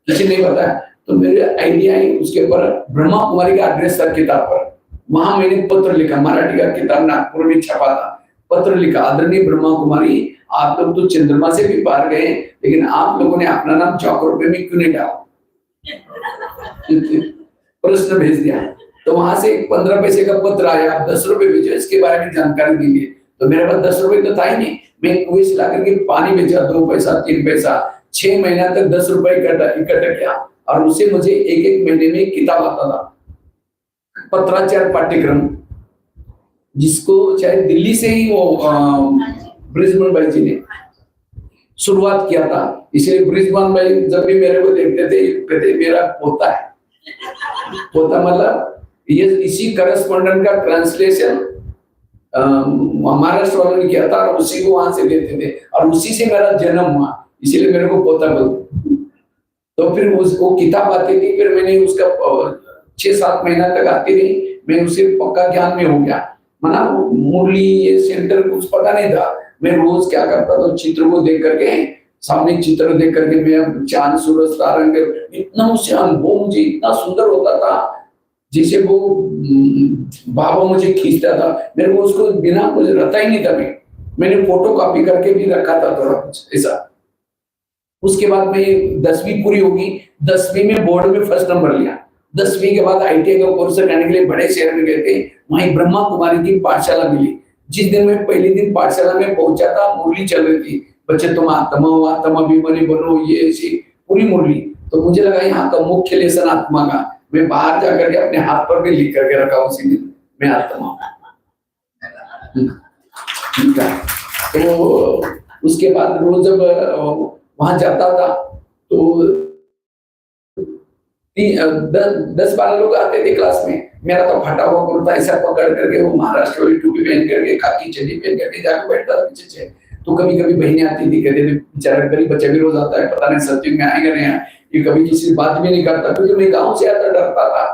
किसी नहीं बताया। तो मेरे आइडिया ही उसके ऊपर ब्रह्मा कुमारी का एड्रेस था किताब पर। वहां मैंने पत्र लिखा, मराठी का किताब नागपुर में छपा था। पत्र लिखा, आदरणीय ब्रह्मा कुमारी आप लोग तो चंद्रमा से भी पार गए, लेकिन आप लोगों ने अपना नाम 4 रुपए में क्यों नहीं डाला। प्रश्न भेज दिया। तो वहां से 15 पैसे का पत्र आया, आप 10 रुपए भेजो, इसके बारे में जानकारी दीजिए। तो मेरे पास 10 रुपए तो था ही नहीं। मैं कुएं से ला करके पानी बेचा, 2 पैसा 3 पैसा, 6 महीना तक 10 रुपए इकट्ठा किया, और उससे मुझे एक महीने में किताब आता था, पत्राचार पाठ्यक्रम, जिसको शायद दिल्ली से ही वो ब्रिजबन भाई जी ने शुरुआत किया था। इसलिए ब्रिजबन भाई जब भी मेरे को देखते थे कहते मेरा पोता है। पोता मतलब ये इसी करस्पॉन्डेंट का ट्रांसलेशन महाराष्ट्र वालों ने किया था और उसी को वहां से देते थे, और उसी से मेरा जन्म हुआ, इसीलिए मेरे को पोता बोलते। तो फिर वो किताब आती थी, फिर मैंने उसका 6-7 महीना तक आती रही, मैं उसे पक्का ज्ञान में हो गया। माना मुरली ये सेंटर कुछ पता नहीं था। मैं रोज क्या करता था, चित्र को देख करके, सामने चित्र देख करके मैं चांद सूरज तारंग, इतना उससे अनुभव मुझे इतना सुंदर होता था, जैसे वो बाबा मुझे खींचता था। मेरे को उसको बिना कुछ रहता ही नहीं था। मैंने फोटो कॉपी करके भी रखा था थोड़ा कुछ ऐसा। उसके बाद में 10वीं पूरी होगी, 10वीं में बोर्ड में फर्स्ट नंबर लिया। 10वीं के बाद ITI का कोर्स करने के लिए बड़े शहर में गए थे, वहीं ब्रह्मा कुमारी की पाठशाला मिली। जिस दिन मैं पहले दिन पाठशाला में पहुंचा था, मुरली चल रही थी, बच्चे तुम आत्मा हो, आत्मा अभिमानी बनो, ये ऐसी पूरी मुरली। तो मुझे लगा यहाँ का मुख्य लेसन आत्मा का। मैं बाहर जाकर के अपने हाथ पर भी लिख करके रखा उसी दिन, मैं आत्मा हूं। तो उसके बाद रोज जब वहां जाता था तो 10-12 लोग आते थे क्लास में। मेरा तो फटा हुआ कुर्ता ऐसा पकड़ करके, वो महाराष्ट्र वाली टोपी पहन करके, खाकी चड्डी पहन करके जाकर बैठता था पीछे से। तो कभी कभी बहनें आती थी, कहते थे बेचारा गरीब बच्चा भी रोज आता है, पता नहीं सत्संग में आएगा नहीं, ये कभी किसी से बात भी नहीं करता, क्योंकि मैं गांव से आता, डरता था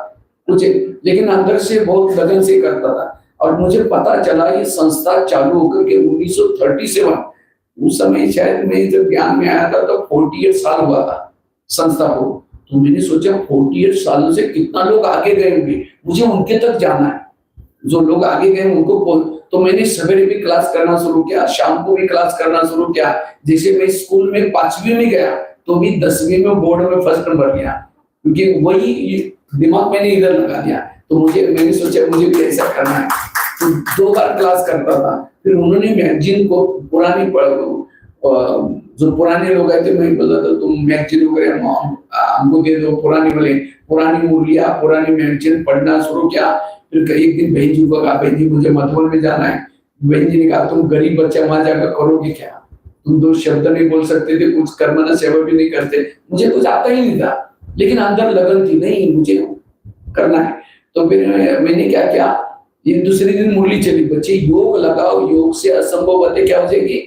कुछ, लेकिन अंदर से बहुत लगन से करता था। और मुझे पता चला ये संस्था चालू होकर के 1937, उस समय शायद मैं जब ज्ञान में आया था तो 48 साल हुआ था संस्था को। तो मैंने सोचा 48 सालों से कितना लोग आगे गए होंगे, मुझे उनके तक जाना है, जो लोग आगे गए उनको। तो मैंने सवेरे भी क्लास करना शुरू किया, शाम को भी क्लास करना शुरू किया। जैसे मैं स्कूल में 5वीं में गया तो भी 10वीं में बोर्ड में फर्स्ट नंबर लिया, क्योंकि वही दिमाग मैंने इधर लगा दिया। तो मैंने सोचा मुझे भी ऐसा करना है। तो 2 बार क्लास करता था। फिर उन्होंने मैगजीन को जो पुराने लोग आए थे, मैं बोला था तुम मैगजीन वगैरह हमको दे दो, पुरानी मूर्तियां, पुरानी मैगजीन पढ़ना शुरू किया। फिर एक दिन बहन जी को कहा, बहन जी मुझे मधुबन में जाना है। बहन जी ने कहा तुम गरीब बच्चा वहां जाकर करोगे क्या, तुम 2 शब्द नहीं बोल सकते थे, कुछ कर्मना सेवा भी नहीं करते। मुझे कुछ आता ही नहीं था, लेकिन अंदर लगन थी, नहीं मुझे करना है। तो फिर मैंने क्या किया, ये दूसरे दिन मुरली चली, बच्चे योग लगाओ, योग से असंभव बातें क्या हो जाएगी।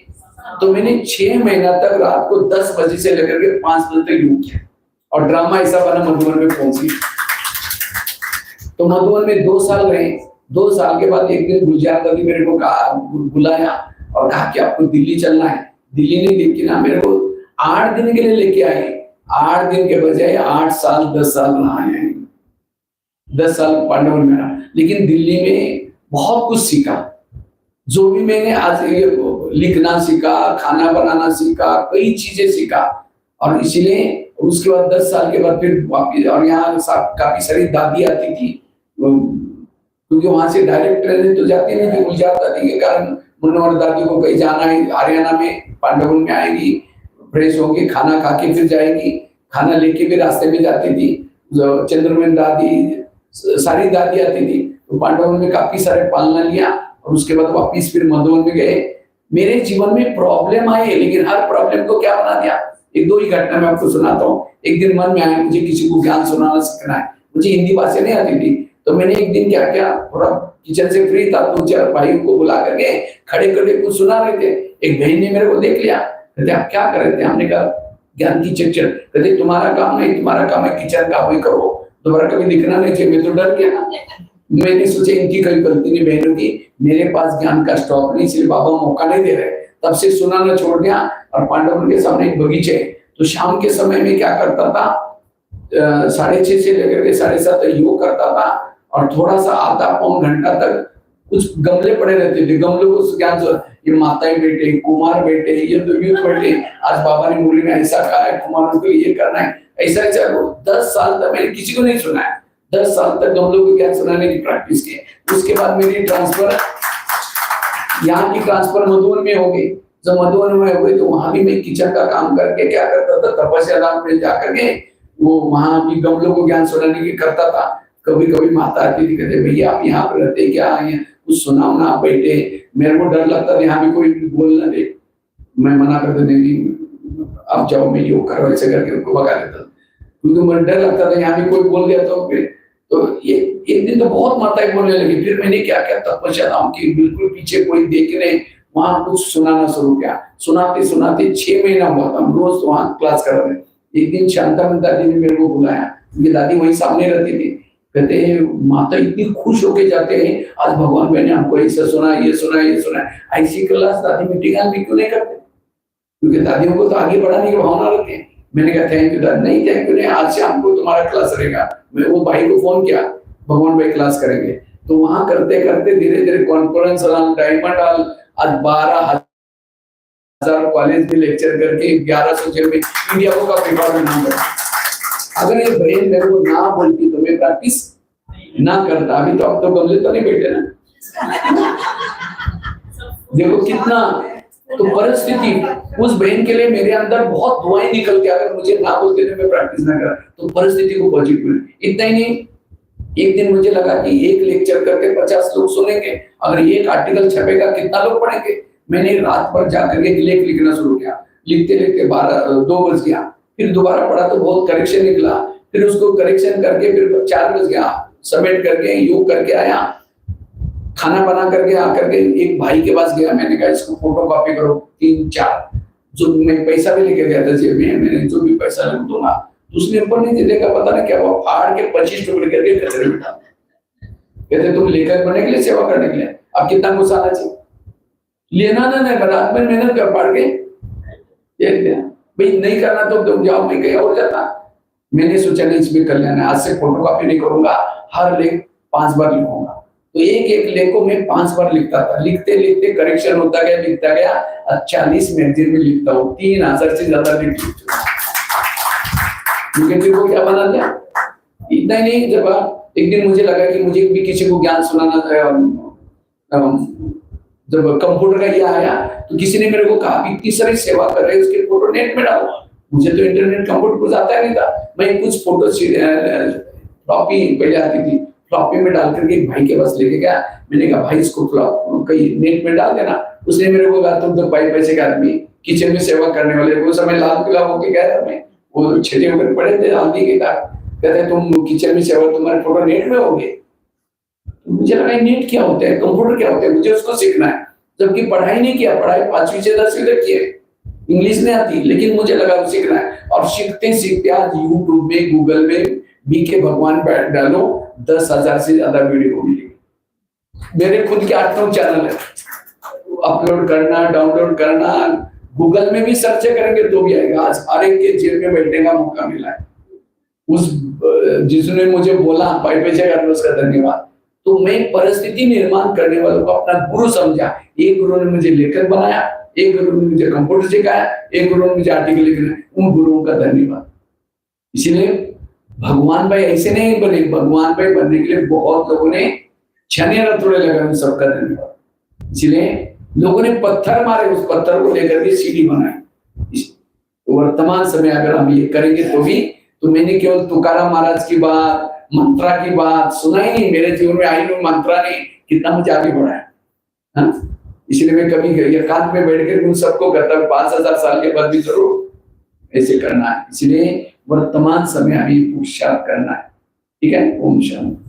तो मैंने 6 महीना तक रात को 10 बजे से लेकर के 5 बजे तक योग किया, और ड्रामा ऐसा बना मधुबन में पहुंची। तो मधुबन में 2 साल रहे। 2 साल के बाद एक दिन गुलजार दादी मेरे को बुलाया और कहा कि आपको दिल्ली चलना है। दिल्ली नहीं, लेकिन मेरे को 8 दिन के लिए लेके आए। 8 दिन के बजाय 8 साल 10 साल रहा है, 10 साल पांडवन में रहा, लेकिन दिल्ली में बहुत कुछ सीखा। जो भी मैंने आज लिखना सीखा, खाना बनाना सीखा, कई चीजें सीखा। और इसीलिए उसके बाद 10 साल के बाद फिर वापिस, और यहाँ काफी सारी दादी आती थी, क्योंकि वहां से डायरेक्ट ट्रेन तो जाती नहीं थी। गुलजार दादी के कारण मुन्नवर दादी को कहीं जाना है हरियाणा में, पांडवन में आएगी, फ्रेश होगी, खाना खा के फिर जाएगी, खाना लेके भी रास्ते में जाती थी। चंद्रमन दादी, सारी दादी आती थी। तो पांडवन में काफी सारे पालना लिया, और उसके बाद वापिस फिर मधुबन में गए। मेरे जीवन में प्रॉब्लम आए, लेकिन हर प्रॉब्लम को क्या बना दिया। 1-2 ही घटना मैं आपको सुनाता हूँ। एक दिन मन में आया मुझे किसी को ज्ञान सुनाना सीखना है। मुझे हिंदी भाषा नहीं आती थी, तो मैंने एक दिन क्या किया, थोड़ा किचन से फ्री था, 2-4 भाइयों को बुला करके खड़े खड़े कुछ सुना रहे थे। एक बहन ने मेरे को देख लिया, कहते आप क्या कर रहे थे। हमने कहा ज्ञान की चर्चा। कहते तुम्हारा काम नहीं, तुम्हारा काम है किचन का, वही करो, दोबारा कभी दिखना नहीं चाहिए। मैं तो डर गया। मैंने सोचा इनकी कोई गलती नहीं, बहनों की, मेरे पास ज्ञान का स्टॉक नहीं, इसलिए बाबा मौका नहीं दे रहे। तब से सुनाना छोड़ दिया। और पांडवन के सामने एक बगीचे, तो शाम के समय में क्या करता था, 6:30 से लेकर के 7:30 योग करता था। और थोड़ा सा आधा पौन घंटा तक कुछ गमले पड़े रहते थे, गमलों को ज्ञान, ये माताएं बैठे, कुमार बैठे, ये तो यूथ बैठे, आज बाबा ने मुरली में ऐसा कहा है, कुमारों को ये करना है, ऐसा ऐसा। 10 साल तक मैंने किसी को नहीं सुनाया, 10 साल तक गमलों को ज्ञान सुनाने की प्रैक्टिस की। उसके बाद मेरी ट्रांसफर, यहाँ की ट्रांसफर मधुबन में हो गई। जब मधुबन में हो गई तो वहां भी मैं किचन का काम करके क्या करता था, तपस्या धाम में जाकर के वो वहां भी गमलों को ज्ञान सुनाने की करता था। कभी कभी माता आती थी, कहते भैया आप यहाँ पर रहते क्या, कुछ सुनाओ ना, आप बैठे। मेरे को डर लगता था यहाँ भी कोई बोल ना दे, मैं मना कर देता नहीं, आप जाओ मैं योग करो, ऐसे करके उनको भगा देता, क्योंकि मुझे डर लगता था यहाँ भी कोई बोल दिया तो फिर। तो ये एक दिन तो बहुत माताएं बोलने लगी। फिर मैंने क्या किया, तपस्या धाम की बिल्कुल पीछे कोई देख रहे, वहां कुछ सुनाना शुरू किया। सुनाते सुनाते 6 महीना हुआ था, हम रोज वहां क्लास कर रहे। एक दिन शांतामन दादी ने मेरे को बुलाया, क्योंकि दादी वहीं सामने रहती थी। कहते माता इतनी खुश होके जाते हैं, आज भगवान भाई ने हमको ऐसा सुना, ये सुना, ये सुना। ऐसी क्लास दादी मीटिंग में क्यों नहीं करते, क्योंकि दादियों को तो आगे बढ़ाने की भावना रखते हैं। मैंने कहा थैंक यू दादी। नहीं थैंक यू नहीं, आज से हमको तुम्हारा क्लास रहेगा। मैं वो भाई को फोन किया, भगवान भाई क्लास करेंगे। तो वहां करते करते धीरे धीरे कॉन्फ्रेंस हॉल, डायमंड हॉल, आज 12,000 कॉलेज में लेक्चर करके 1100 जगह में इंडिया को का पेपर में नाम बना। अगर ये बहन मेरे को ना बोलती तो मैं प्रैक्टिस ना करता। अभी तो अब तो गमले तो नहीं बैठे ना। देखो कितना, तो परिस्थिति उस बहन के लिए मेरे अंदर बहुत दुआएं निकलती। अगर मुझे ना बोलते तो मैं प्रैक्टिस ना कर, तो परिस्थिति को पॉजिटिव। इतना ही नहीं, एक दिन मुझे लगा कि एक लेक्चर करके 50 लोग सुनेंगे, अगर एक आर्टिकल छपेगा कितना लोग पढ़ेंगे। मैंने रात भर जाकर के लेख लिखना शुरू किया। लिखते लिखते 2 बज गया। फिर दोबारा पढ़ा तो बहुत करेक्शन निकला। फिर उसको करेक्शन करके फिर 4 बज गया। सबमिट करके योग करके आया, खाना बना करके आकर के एक भाई के पास गया, मैंने कहा इसको फोटो कॉपी करो 3-4, जो मैं पैसा भी लेके गया था जेब में, मैंने जो भी पैसा लिख दूंगा, उसने ऊपर नहीं देखा, पता नहीं क्या हुआ, फाड़ के 25 टुकड़े करके कचरे में डाल। कहते तुम लेखक बनने के लिए, सेवा करने के लिए, अब कितना गुस्सा आना चाहिए, लेना ना नहीं, रात में मेहनत कर फाड़ के दे दिया। भाई नहीं करना तो तुम जाओ, मैं कहीं और जाता। मैंने सोचा नहीं इसमें कर लेना, आज से फोटो कॉपी नहीं करूंगा, हर लेख 5 बार लिखूंगा। तो एक लेख को मैं 5 बार लिखता था, लिखते लिखते करेक्शन होता गया, लिखता गया, 40 मैगजीन में लिखता हूँ, 3000 से ज्यादा लिख चुका। को क्या बना दिया, इतना ही नहीं, जब एक दिन मुझे लगा कि मुझे भी किसी को ज्ञान सुनाना था, जब कंप्यूटर का ये आया तो किसी ने मेरे को कहा इतनी सारी सेवा कर रहे हैं, उसके फोटो नेट में डालो। मुझे तो इंटरनेट कंप्यूटर कुछ आता नहीं था, मैं कुछ फोटो फ्लॉपी पहले आती थी, फ्लॉपी में डाल करके एक भाई के पास लेके गया। मैंने कहा भाई इसको कहीं नेट में डाल देना। उसने मेरे को कहा तुम तो 5 पैसे का आदमी, किचन में सेवा करने वाले, वो समय लाल किला होके गया था मैं, वो छेड़े होकर पड़े थे आंधी के कारण, कहते तुम किचन में सेवा, तुम्हारे फोटो नेट में होंगे। मुझे लगा नेट क्या होता है, कंप्यूटर क्या होता है, मुझे उसको सीखना है, जबकि पढ़ाई नहीं किया, पढ़ाई 5वीं से 10वीं तक की है, इंग्लिश नहीं आती, लेकिन मुझे लगा वो सीखना है। और सीखते सीखते आज यूट्यूब में, गूगल में बीके भगवान बैठ डालो, 10,000 से ज्यादा वीडियो मिलेगी। मेरे खुद के 8-9 चैनल है, अपलोड करना, डाउनलोड करना, गूगल में भी सर्च करेंगे तो भी आएगा। आज हर एक के जेब में बैठने का मौका मिला है। उस जिसने मुझे बोला 5 पैसे का, उसका धन्यवाद। तो मैं परिस्थिति निर्माण करने वालों को अपना गुरु समझा। एक गुरु ने मुझे लेखक बनाया, एक गुरु ने मुझे कंप्यूटर सिखाया, एक गुरु ने मुझे आर्टिकल लिखना, उन गुरुओं का धन्यवाद। इसीलिए भगवान भाई ऐसे नहीं बने, भगवान भाई बनने के लिए बहुत लोगों ने छने रथोड़े लगाए, उन सबका धन्यवाद। इसीलिए लोगों ने पत्थर मारे, उस पत्थर को लेकर के सीढ़ी बनाई। वर्तमान समय अगर हम ये करेंगे तो मैंने केवल तुकाराम महाराज की बात, मंत्रा की बात सुनाई नहीं, मेरे जीवन में आई मंत्रा ने कितना मुझे आगे बढ़ाया। इसलिए मैं कभी एकांत में बैठकर उन सबको कहता हूँ 5000 साल के बाद भी जरूर ऐसे करना है। इसलिए वर्तमान समय अभी पुरुषार्थ करना है। ठीक है, ओम शांति।